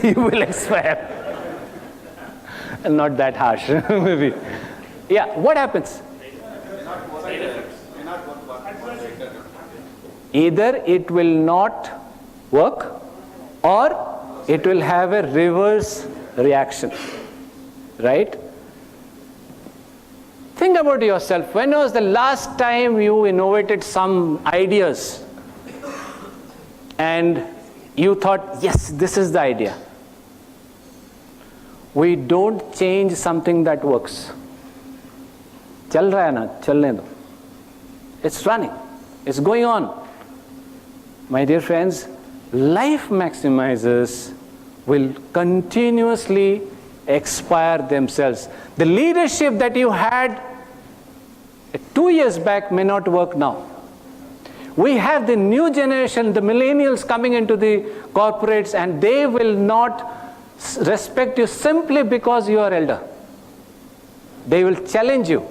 You will expire. Not that harsh, maybe. Yeah, what happens? Either it will not work, or it will have a reverse reaction, right? Think about yourself. When was the last time you innovated some ideas and you thought, yes, this is the idea? We don't change something that works. Chal raha hai na, chalne do. It's running. It's going on. My dear friends, life maximizers will continuously expire themselves. The leadership that you had 2 years back may not work now. We have the new generation, the millennials coming into the corporates, and they will not respect you simply because you are elder. They will challenge you.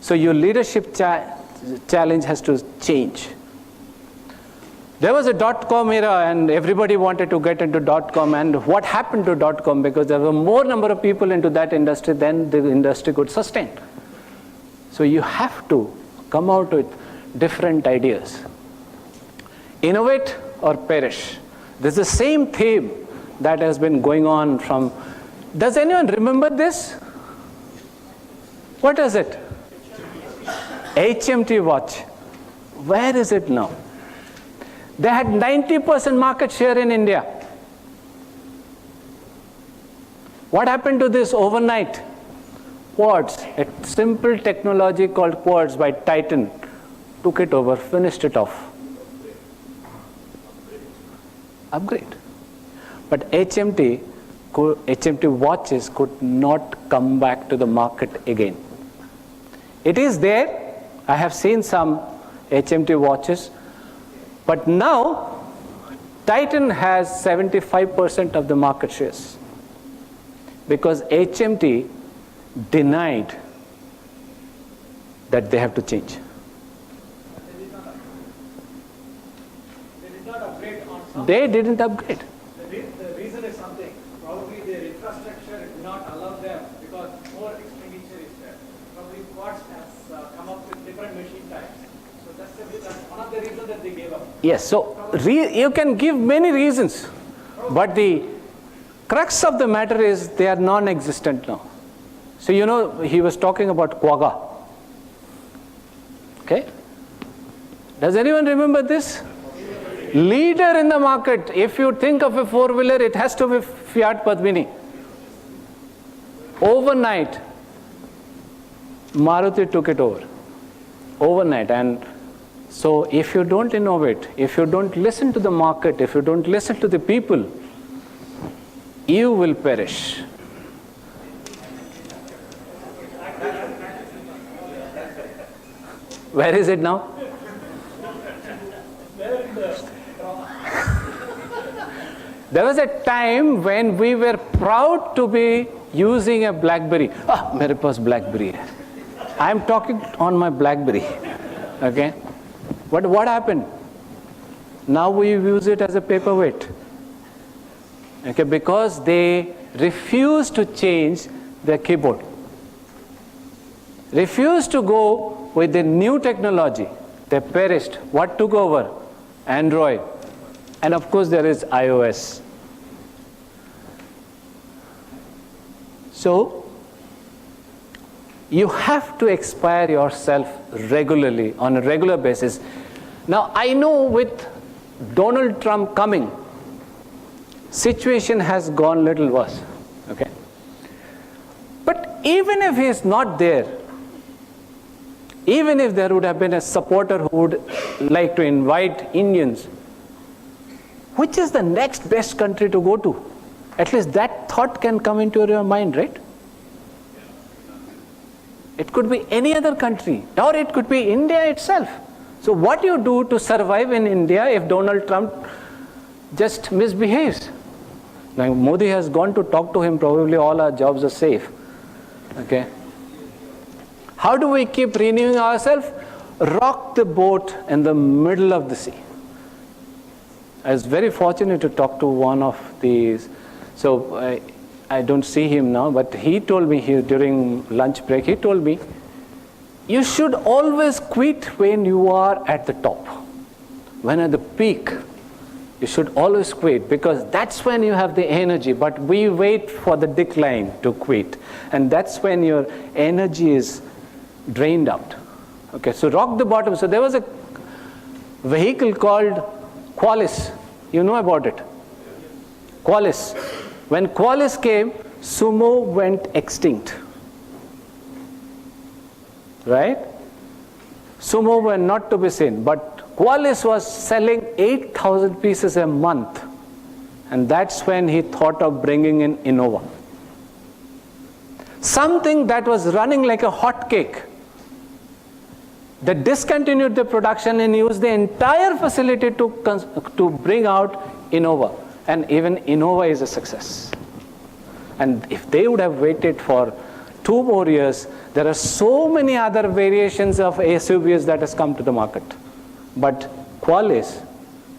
So your leadership challenge has to change. There was a dot-com era and everybody wanted to get into dot-com, and what happened to dot-com? Because there were more number of people into that industry than the industry could sustain. So you have to come out with different ideas. Innovate or perish. This is the same theme that has been going on from... Does anyone remember this? What is it? HMT watch. Where is it now? They had 90% market share in India. What happened to this overnight? Quartz, a simple technology called quartz by Titan, took it over, finished it off. Upgrade. But HMT watches could not come back to the market again. It is there. I have seen some HMT watches. But now, Titan has 75% of the market shares because HMT denied that they have to change. They did not upgrade on some. They didn't upgrade. The reason is something. Probably their infrastructure did not allow them because more expenditure is there. Probably Quartz has come up with different machine types. So that's one of the reasons that they gave up. Yes, so you can give many reasons, but the crux of the matter is they are non-existent now. So you know, he was talking about Quagga. Okay? Does anyone remember this? Leader in the market. If you think of a four-wheeler, it has to be Fiat Padmini. Overnight, Maruti took it over. Overnight. And so if you don't innovate, if you don't listen to the market, if you don't listen to the people, you will perish. Where is it now? There was a time when we were proud to be using a BlackBerry. Ah, मेरे पास BlackBerry है. I am talking on my BlackBerry. Okay? But what happened? Now we use it as a paperweight. Okay, because they refuse to change their keyboard. Refuse to go with the new technology. They perished. What took over? Android. And of course there is iOS. So, you have to expire yourself regularly, on a regular basis. Now, I know with Donald Trump coming, situation has gone a little worse. Okay? But even if he is not there, even if there would have been a supporter who would like to invite Indians, which is the next best country to go to? At least that thought can come into your mind, right? It could be any other country, or it could be India itself. So what do you do to survive in India if Donald Trump just misbehaves? Now Modi has gone to talk to him, probably all our jobs are safe. Okay? How do we keep renewing ourselves? Rock the boat in the middle of the sea. I was very fortunate to talk to one of these. So I don't see him now, but he told me here during lunch break, he told me, you should always quit when you are at the top. When at the peak, you should always quit because that's when you have the energy. But we wait for the decline to quit. And that's when your energy is drained out. Okay, so rock the bottom. So there was a vehicle called Qualis. You know about it? Qualis. When Qualis came, Sumo went extinct. Right? Sumo were not to be seen, but Qualis was selling 8,000 pieces a month. And that's when he thought of bringing in Innova. Something that was running like a hot cake. They discontinued the production and used the entire facility to bring out Innova. And even Innova is a success. And if they would have waited for 2 more years, there are so many other variations of SUVs that has come to the market. But Qualis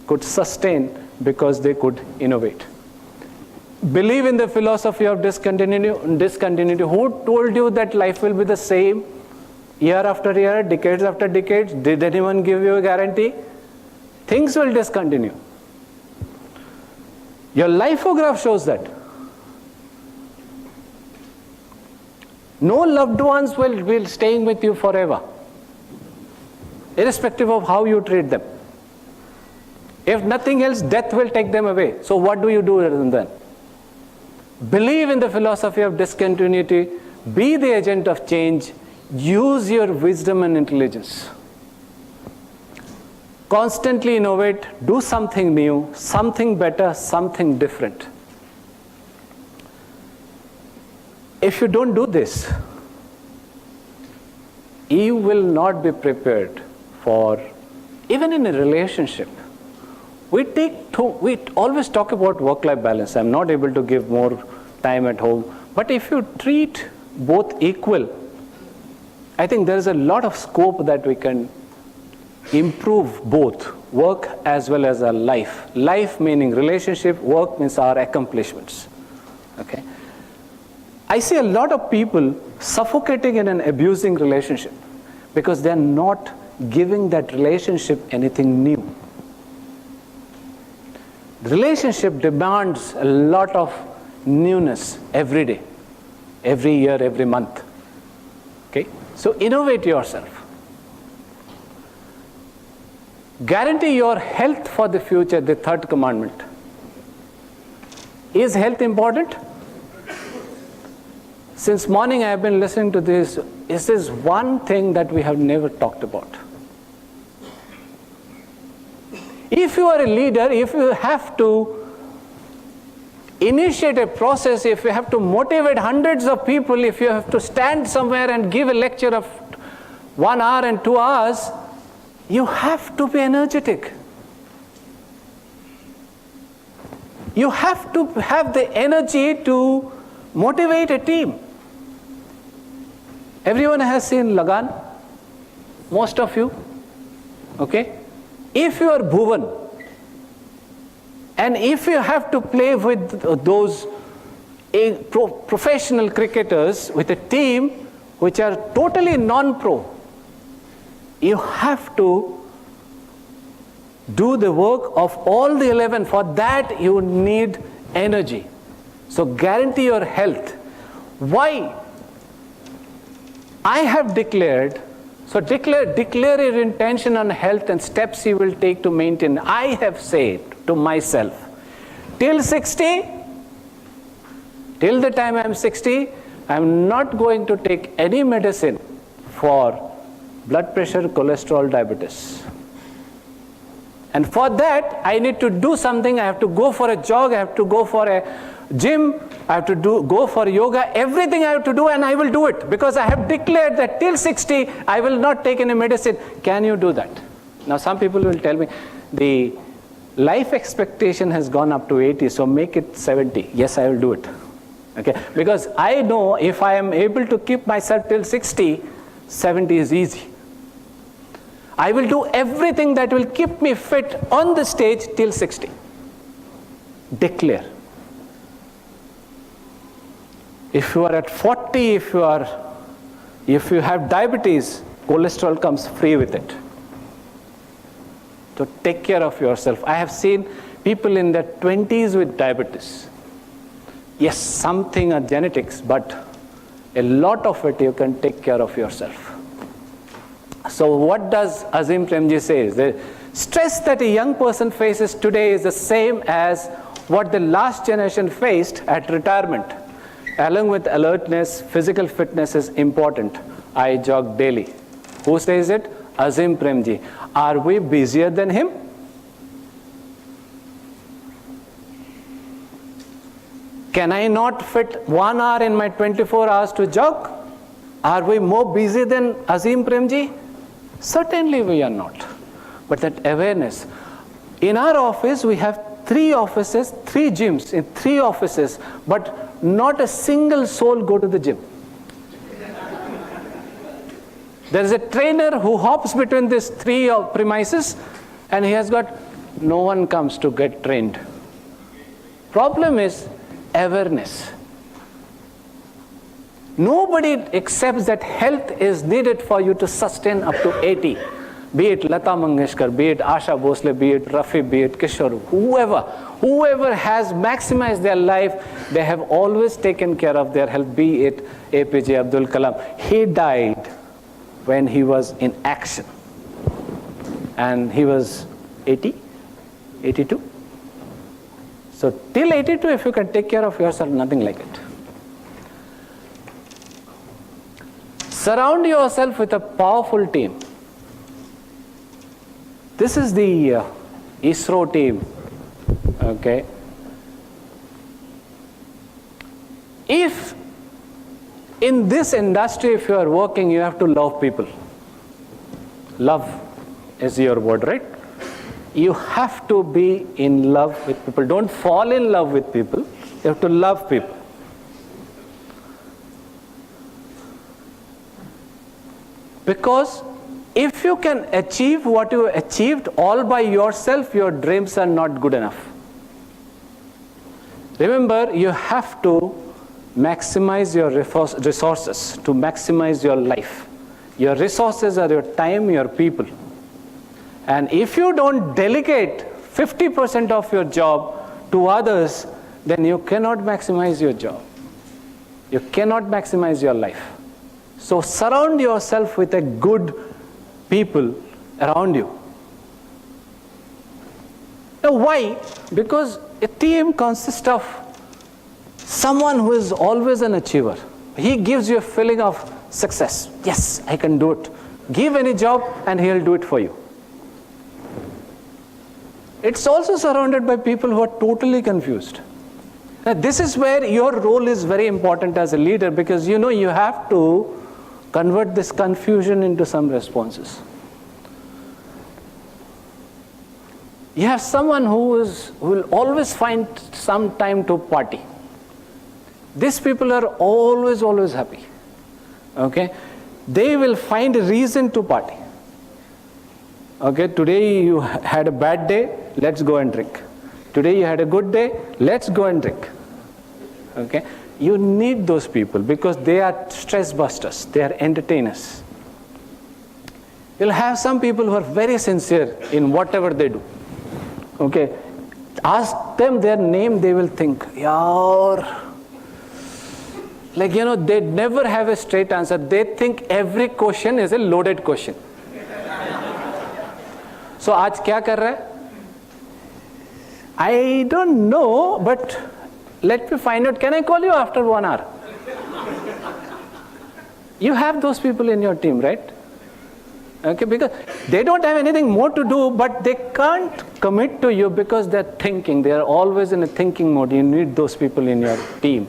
could sustain because they could innovate. Believe in the philosophy of discontinuity. Who told you that life will be the same year after year, decades after decades? Did anyone give you a guarantee? Things will discontinue. Your lifograph shows that. No loved ones will be staying with you forever, irrespective of how you treat them. If nothing else, death will take them away. So what do you do then? Believe in the philosophy of discontinuity. Be the agent of change. Use your wisdom and intelligence. Constantly innovate. Do something new, something better, something different. If you don't do this, you will not be prepared for, even in a relationship. We always talk about work-life balance. I'm not able to give more time at home. But if you treat both equal, I think there is a lot of scope that we can improve both work as well as our life. Life meaning relationship, work means our accomplishments. Okay. I see a lot of people suffocating in an abusing relationship because they're not giving that relationship anything new. The relationship demands a lot of newness every day, every year, every month. Okay? So innovate yourself. Guarantee your health for the future, the 3rd commandment. Is health important? Since morning I have been listening to this. This is one thing that we have never talked about. If you are a leader, if you have to initiate a process, if you have to motivate hundreds of people, if you have to stand somewhere and give a lecture of 1 hour and 2 hours, you have to be energetic. You have to have the energy to motivate a team. Everyone has seen Lagan, most of you, okay? If you are Bhuvan, and if you have to play with those professional cricketers with a team which are totally non-pro, you have to do the work of all the 11. For that you need energy. So guarantee your health. Why? I have declared, so declare your intention on health and steps you will take to maintain. I have said to myself, till 60, till the time I am 60, I am not going to take any medicine for blood pressure, cholesterol, diabetes. And for that, I need to do something. I have to go for a jog, I have to go for a gym, I have to go for yoga, everything I have to do, and I will do it because I have declared that till 60 I will not take any medicine. Can you do that? Now some people will tell me the life expectation has gone up to 80, so make it 70. Yes, I will do it. Okay, because I know if I am able to keep myself till 60, 70 is easy. I will do everything that will keep me fit on the stage till 60. Declare. If you are at 40, if you have diabetes, cholesterol comes free with it. So take care of yourself. I have seen people in their 20s with diabetes. Yes, something are genetics, but a lot of it you can take care of yourself. So what does Azim Premji say? The stress that a young person faces today is the same as what the last generation faced at retirement. Along with alertness, physical fitness is important. I jog daily. Who says it? Azim Premji. Are we busier than him? Can I not fit 1 hour in my 24 hours to jog? Are we more busy than Azim Premji? Certainly we are not. But that awareness. In our office, we have 3 offices, 3 gyms in 3 offices, but not a single soul go to the gym. There is a trainer who hops between these three premises, and he has got no one comes to get trained. Problem is awareness. Nobody accepts that health is needed for you to sustain up to 80. Be it Lata Mangeshkar, be it Asha Bhosle, be it Rafi, be it Kishore, whoever has maximized their life, they have always taken care of their health, be it APJ Abdul Kalam. He died when he was in action. And he was 80, 82. So till 82, if you can take care of yourself, nothing like it. Surround yourself with a powerful team. This is the ISRO team, okay? If in this industry, if you are working, you have to love people. Love is your word, right? You have to be in love with people. Don't fall in love with people. You have to love people. Because if you can achieve what you achieved all by yourself, your dreams are not good enough. Remember, you have to maximize your resources to maximize your life. Your resources are your time, your people. And if you don't delegate 50% of your job to others, then you cannot maximize your job. You cannot maximize your life. So surround yourself with a good people around you. Now why? Because a team consists of someone who is always an achiever. He gives you a feeling of success. Yes, I can do it. Give any job and he'll do it for you. It's also surrounded by people who are totally confused. Now this is where your role is very important as a leader, because you know you have to convert this confusion into some responses. You have someone who will always find some time to party. These people are always happy. Okay? They will find a reason to party. Okay, today you had a bad day, let's go and drink. Today you had a good day, let's go and drink. Okay? You need those people because they are stress busters, they are entertainers. You'll have some people who are very sincere in whatever they do. Okay? Ask them their name, they will think, yaar. Like, you know, they never have a straight answer. They think every question is a loaded question. So, aaj kya kar raha hai? I don't know, but let me find out. Can I call you after 1 hour? You have those people in your team, right? Okay, because they don't have anything more to do, but they can't commit to you because they're thinking. They are always in a thinking mode. You need those people in your team.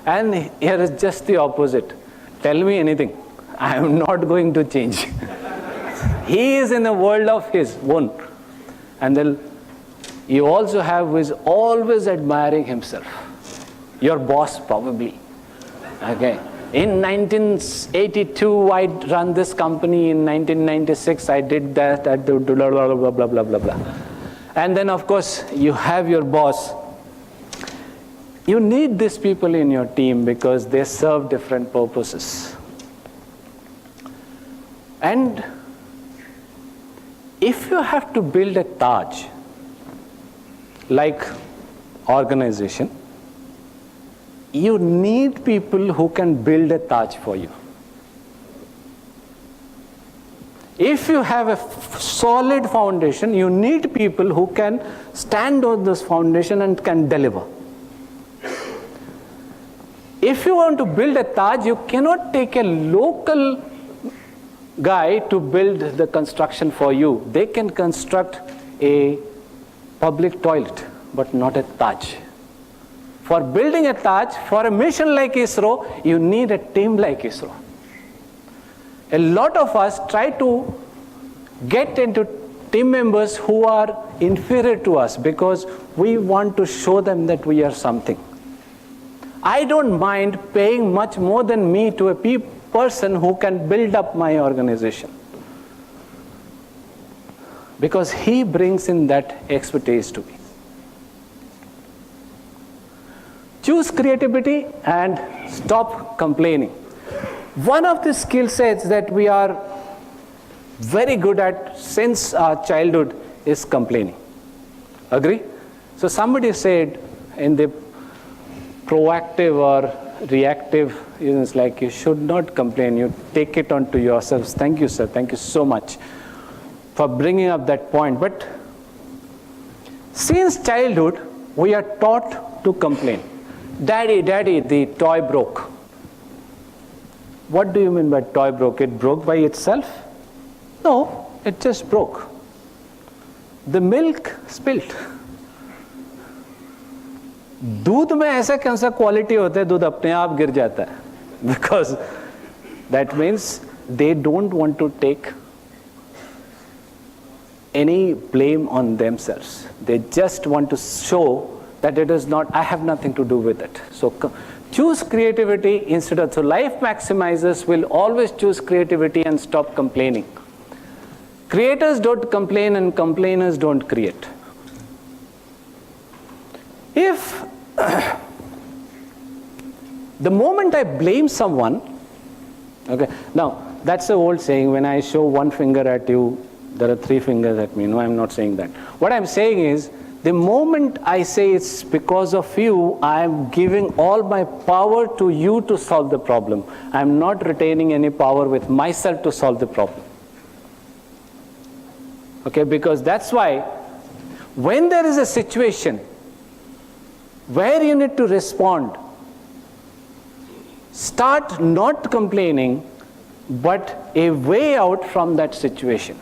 And here is just the opposite. Tell me anything. I am not going to change. He is in a world of his own. And then you also have who is always admiring himself. Your boss probably. Okay. In 1982, I run this company. In 1996, I did that. I did blah, blah, blah, blah, blah, blah, blah. And then, of course, you have your boss. You need these people in your team because they serve different purposes. And if you have to build a Taj, like organization, you need people who can build a Taj for you. If you have a solid foundation, you need people who can stand on this foundation and can deliver. If you want to build a Taj, you cannot take a local guy to build the construction for you. They can construct a public toilet, but not a Taj. For building a Taj, for a mission like ISRO, you need a team like ISRO. A lot of us try to get into team members who are inferior to us because we want to show them that we are something. I don't mind paying much more than me to a person who can build up my organization. Because he brings in that expertise to me. Choose creativity and stop complaining. One of the skill sets that we are very good at since our childhood is complaining. Agree? So somebody said in the proactive or reactive, it's like you should not complain, you take it onto yourselves. Thank you, sir. Thank you so much for bringing up that point. But since childhood, we are taught to complain. Daddy, the toy broke. What do you mean by toy broke? It broke by itself? No, it just broke. The milk spilled. दूध में ऐसा कौन सा quality होता है दूध अपने आप गिर जाता है because that means they don't want to take any blame on themselves. They just want to show that it is not, I have nothing to do with it. So choose creativity instead of, so life maximizers will always choose creativity and stop complaining. Creators don't complain and complainers don't create. If the moment I blame someone, okay, now that's the old saying, when I show one finger at you, there are three fingers at me. No, I'm not saying that. What I'm saying is, the moment I say it's because of you, I'm giving all my power to you to solve the problem. I'm not retaining any power with myself to solve the problem. Okay, because that's why when there is a situation where you need to respond, start not complaining, but a way out from that situation.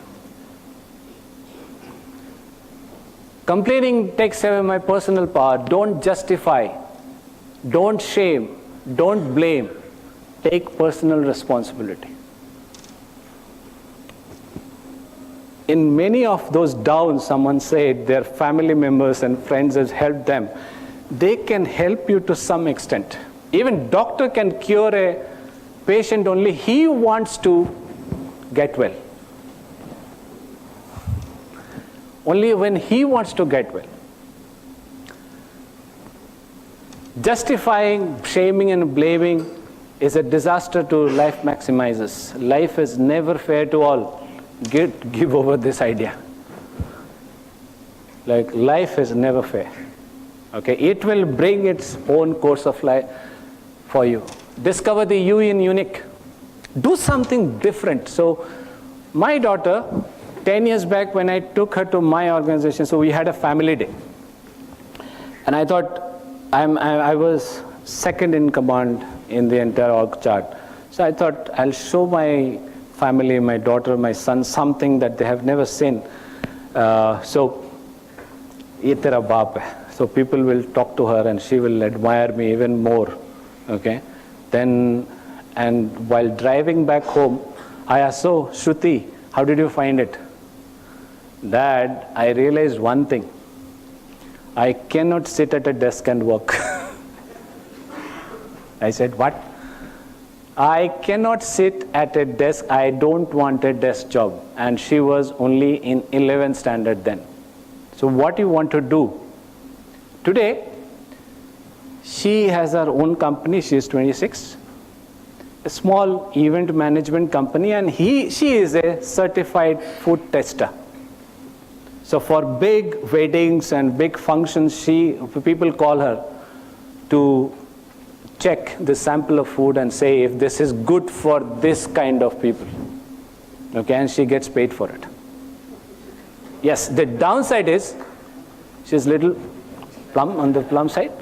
Complaining takes away my personal power. Don't justify, don't shame, don't blame. Take personal responsibility. In many of those downs, someone said their family members and friends has helped them. They can help you to some extent. Even doctor can cure a patient only he wants to get well. Only when he wants to get well. Justifying, shaming and blaming is a disaster to life maximizers. Life is never fair to all. Give over this idea. Like life is never fair. Okay, it will bring its own course of life for you. Discover the you in unique. Do something different. So my daughter, 10 years back when I took her to my organization, so we had a family day. And I thought, I was second in command in the entire org chart. So I thought, I'll show my family, my daughter, my son, something that they have never seen. So, ye tera baap hai. So people will talk to her and she will admire me even more. Okay. Then, and while driving back home, I asked, so Shruti, how did you find it? Dad, I realized one thing. I cannot sit at a desk and work. I said, what? I cannot sit at a desk. I don't want a desk job. And she was only in 11th standard then. So what you want to do? Today, she has her own company. She is 26. A small event management company. And she is a certified food tester. So for big weddings and big functions, people call her to check the sample of food and say if this is good for this kind of people. Okay, and she gets paid for it. Yes, the downside is she's little plump on the plump side,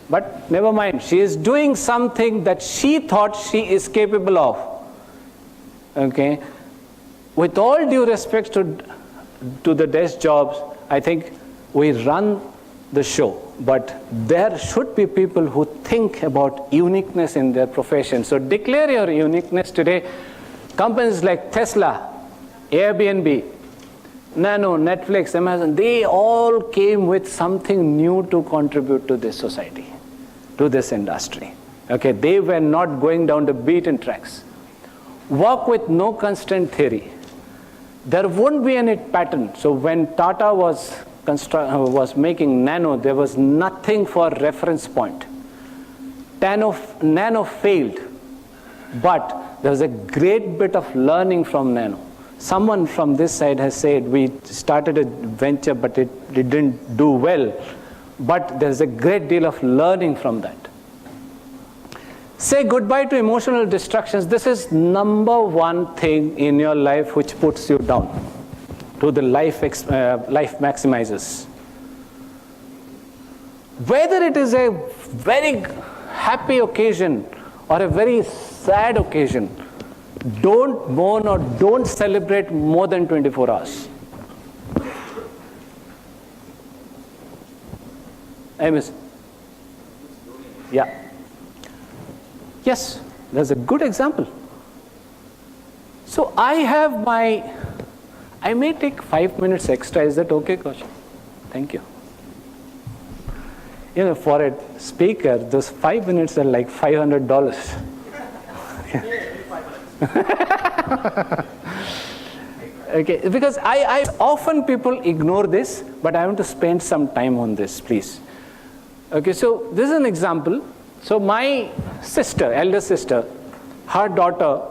but never mind. She is doing something that she thought she is capable of. Okay, with all due respect to the desk jobs, I think we run the show, but there should be people who think about uniqueness in their profession. So declare your uniqueness today. Companies like Tesla, Airbnb, Nano, Netflix, Amazon, they all came with something new to contribute to this society, to this industry. Okay, they were not going down the beaten tracks. Work with no constraint theory. There won't be any pattern. So when Tata was making Nano, there was nothing for reference point. Nano failed, but there was a great bit of learning from Nano. Someone from this side has said, we started a venture, but it didn't do well. But there's a great deal of learning from that. Say goodbye to emotional distractions. This is number one thing in your life which puts you down to the life maximizers. Whether it is a very happy occasion or a very sad occasion, don't mourn or don't celebrate more than 24 hours. Amos? Yeah. Yes, that's a good example. So I may take 5 minutes extra. Is that okay, Coach? Thank you. You know, for a speaker, those 5 minutes are like $500. Okay, because I often people ignore this, but I want to spend some time on this, please. Okay, so this is an example. So my sister, elder sister, her daughter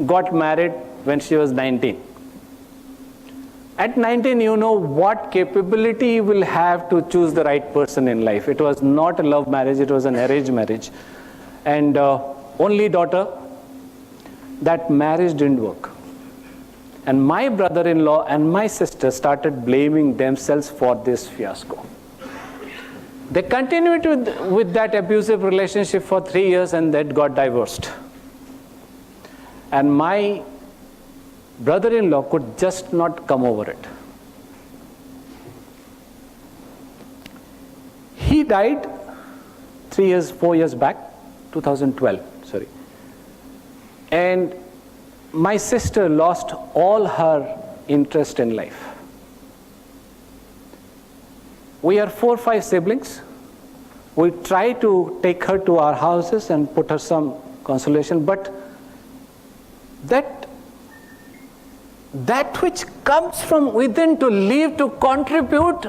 got married when she was 19. At 19, you know what capability you will have to choose the right person in life. It was not a love marriage, it was an arranged marriage. And only daughter, that marriage didn't work. And my brother-in-law and my sister started blaming themselves for this fiasco. They continued with that abusive relationship for 3 years and then got divorced. And my brother-in-law could just not come over it. He died 4 years back, 2012, sorry. And my sister lost all her interest in life. We are 4 or 5 siblings. We try to take her to our houses and put her some consolation, but that which comes from within to live, to contribute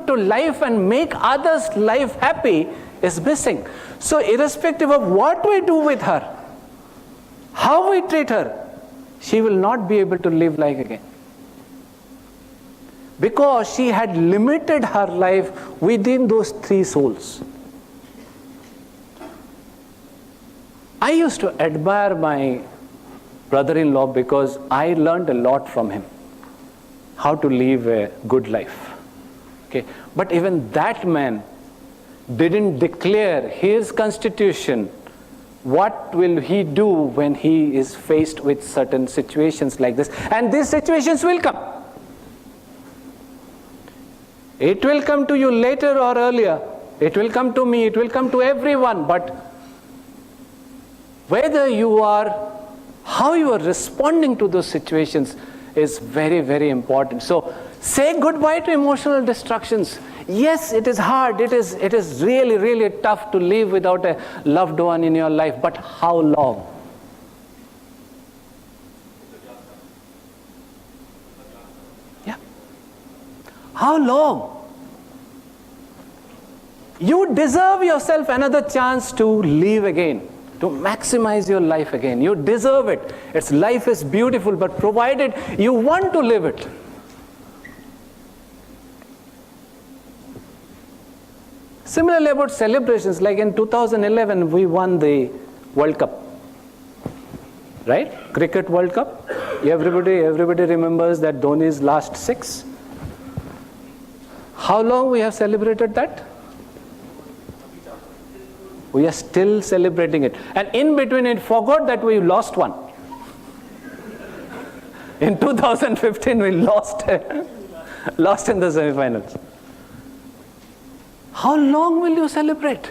to life and make others' life happy is missing. So irrespective of what we do with her, how we treat her, she will not be able to live life again. Because she had limited her life within those 3 souls. I used to admire my brother-in-law because I learned a lot from him. How to live a good life. Okay? But even that man didn't declare his constitution. What will he do when he is faced with certain situations like this? And these situations will come. It will come to you later or earlier. It will come to me. It will come to everyone. But how you are responding to those situations is very, very important. So say goodbye to emotional distractions. Yes, it is hard. It is really, really tough to live without a loved one in your life. But how long? Yeah. How long? You deserve yourself another chance to live again, to maximize your life again. You deserve it. Life is beautiful, but provided you want to live it. Similarly about celebrations, like in 2011, we won the World Cup. Right? Cricket World Cup. Everybody remembers that Dhoni's last 6. How long we have celebrated that? We are still celebrating it. And in between it, forgot that we lost one. In 2015, we lost in the semi-finals. How long will you celebrate?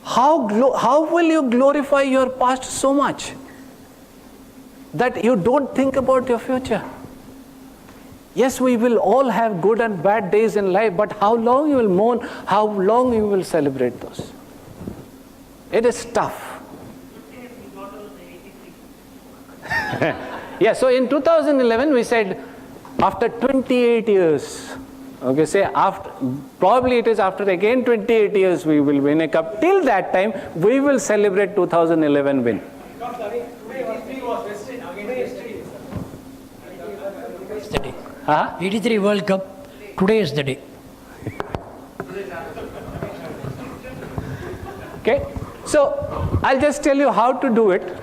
How will you glorify your past so much that you don't think about your future? Yes, we will all have good and bad days in life, but how long you will mourn, how long you will celebrate those? It is tough. Yeah, so in 2011 we said after 28 years, okay, say after, probably it is after again 28 years we will win a cup. Till that time, we will celebrate 2011 win. Huh? 83 World Cup, today is the day. Okay, so I'll just tell you how to do it.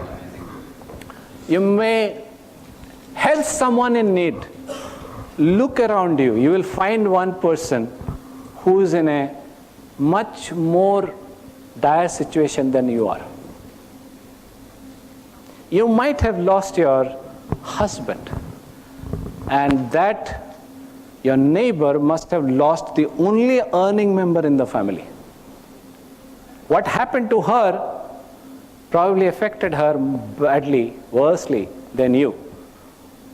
You may help someone in need. Look around you. You will find one person who is in a much more dire situation than you are. You might have lost your husband, and that your neighbor must have lost the only earning member in the family. What happened to her probably affected her badly, worsely than you.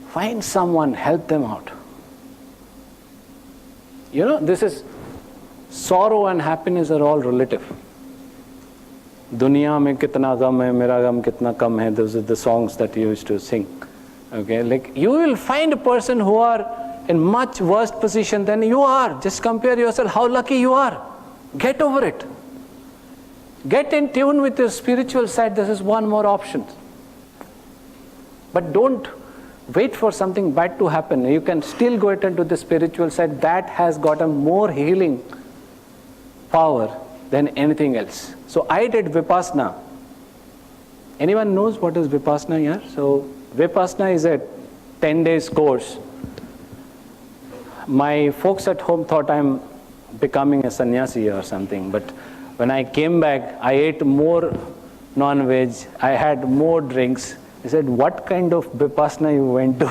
Find someone, help them out. You know, this is sorrow and happiness are all relative. Duniya mein kitna gam hai, mera gam kitna kam hai. Those are the songs that you used to sing. Okay, like you will find a person who are in much worse position than you are. Just compare yourself, how lucky you are. Get over it. Get in tune with your spiritual side. This is one more option. But don't wait for something bad to happen. You can still go into the spiritual side. That has got a more healing power than anything else. So I did Vipassana. Anyone knows what is Vipassana here? So Vipassana is a 10 days course. My folks at home thought I'm becoming a sannyasi or something, but when I came back, I ate more non-veg, I had more drinks. He said, what kind of Vipassana you went to?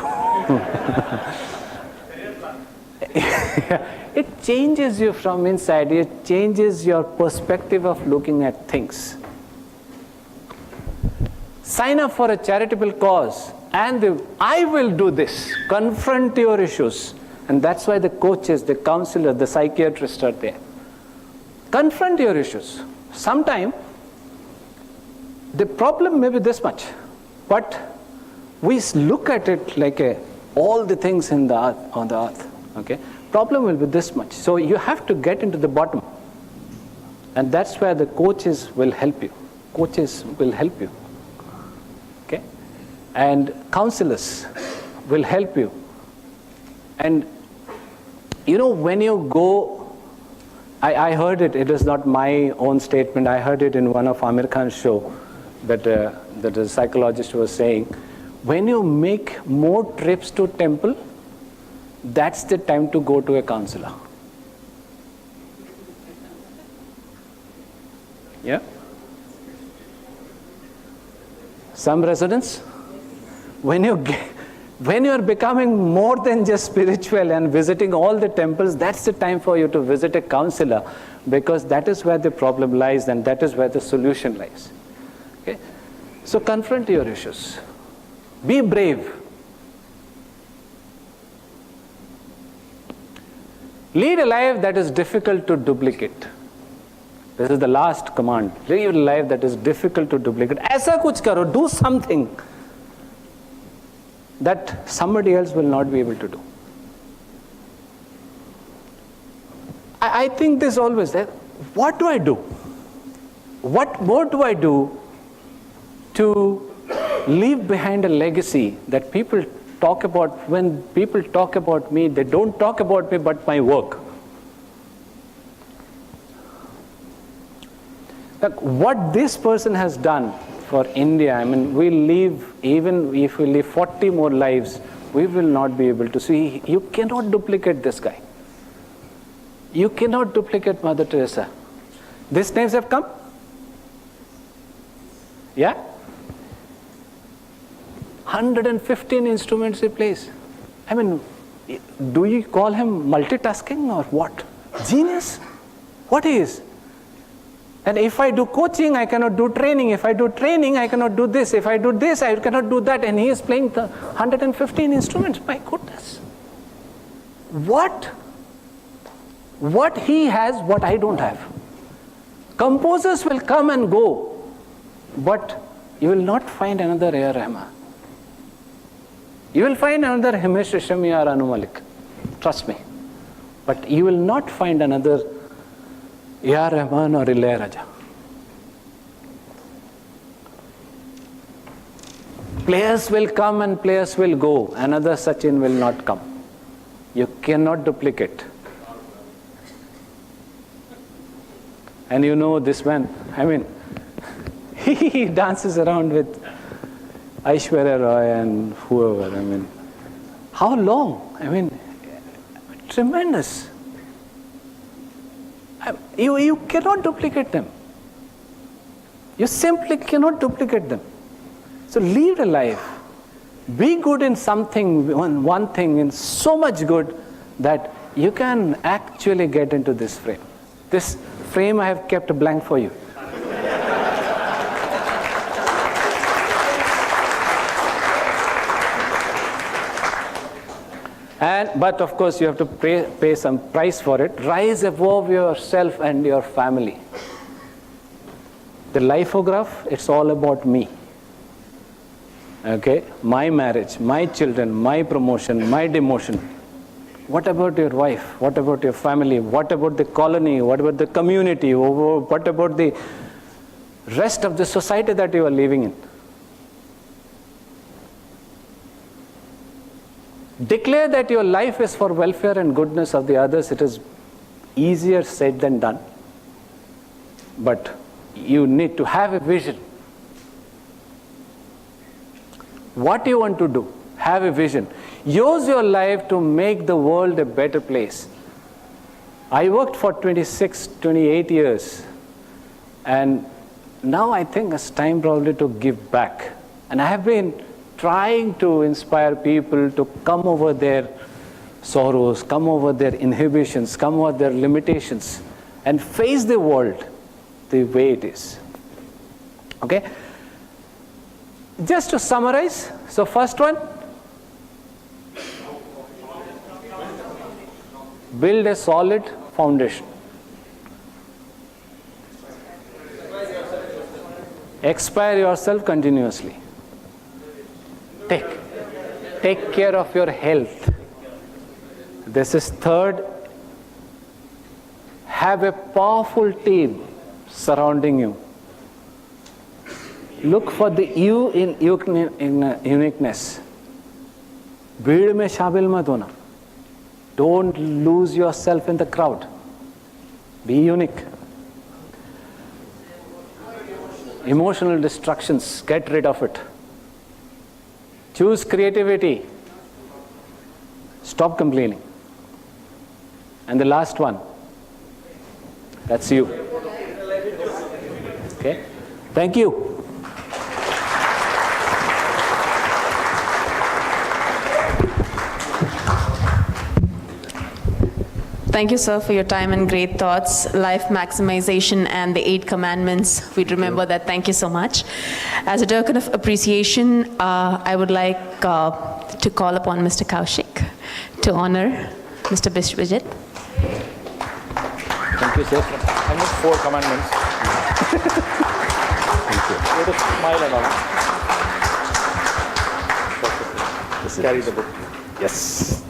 It changes you from inside. It changes your perspective of looking at things. Sign up for a charitable cause and I will do this. Confront your issues. And that's why the coaches, the counselor, the psychiatrists are there. Confront your issues. Sometimes the problem may be this much, but we look at it like all the things in the earth, on the earth. Okay, problem will be this much. So you have to get into the bottom, and that's where the coaches will help you. Coaches will help you. Okay, and counselors will help you. And you know, when you go, I heard it. It is not my own statement. I heard it in one of Amir Khan's show that a psychologist was saying, when you make more trips to temple, that's the time to go to a counselor. Yeah? Some resonance? When you are becoming more than just spiritual and visiting all the temples, that's the time for you to visit a counselor, because that is where the problem lies and that is where the solution lies. Okay? So confront your issues. Be brave. Lead a life that is difficult to duplicate. This is the last command. Live a life that is difficult to duplicate. Aisa kuch karo, do something that somebody else will not be able to do. I think this always, what do I do? What more do I do to leave behind a legacy that people talk about? When people talk about me, they don't talk about me but my work. Like what this person has done for India, I mean, we live, even if we live 40 more lives, we will not be able to see. You cannot duplicate this guy. You cannot duplicate Mother Teresa. These names have come? Yeah? 115 instruments he plays. I mean, do you call him multitasking or what? Genius? What he is? And if I do coaching, I cannot do training. If I do training, I cannot do this. If I do this, I cannot do that. And he is playing the 115 instruments. My goodness. what he has, what I don't have. Composers will come and go, but you will not find another A.R. Rahman. You will find another Himesh Reshami or Anu Malik. Trust me. But you will not find another A.R. Rahman or Ilayaraja. Players will come and players will go. Another Sachin will not come. You cannot duplicate. And you know this man, I mean, he dances around with Aishwarya Roy and whoever. I mean, how long? I mean, tremendous. You cannot duplicate them. You simply cannot duplicate them. So lead a life. Be good in something, one thing, in so much good that you can actually get into this frame. This frame I have kept blank for you. But of course you have to pay some price for it. Rise above yourself and your family. The lithograph, it's all about me. Okay, my marriage, my children, my promotion, my demotion. What about your wife? What about your family? What about the colony? What about the community? What about the rest of the society that you are living in? Declare that your life is for welfare and goodness of the others. It is easier said than done. But you need to have a vision. What you want to do, have a vision. Use your life to make the world a better place. I worked for 26, 28 years. And now I think it's time probably to give back. And I have been trying to inspire people to come over their sorrows, come over their inhibitions, come over their limitations, and face the world the way it is. Okay? Just to summarize, so first one, build a solid foundation. Expire yourself continuously. Take care of your health. This is third. Have a powerful team surrounding you. Look for the you in uniqueness. Bheed mein shamil mat hona. Don't lose yourself in the crowd. Be unique. Emotional distractions, get rid of it. Choose creativity. Stop complaining. And the last one, that's you. Okay? Thank you. Thank you, sir, for your time and great thoughts. Life maximization and the 8 commandments. We'd remember that. Thank you so much. As a token of appreciation, I would like to call upon Mr. Kaushik to honor Mr. Biswajit. Thank you, sir. I need 4 commandments. Thank you. You have to smile and all. Carry the book. Yes.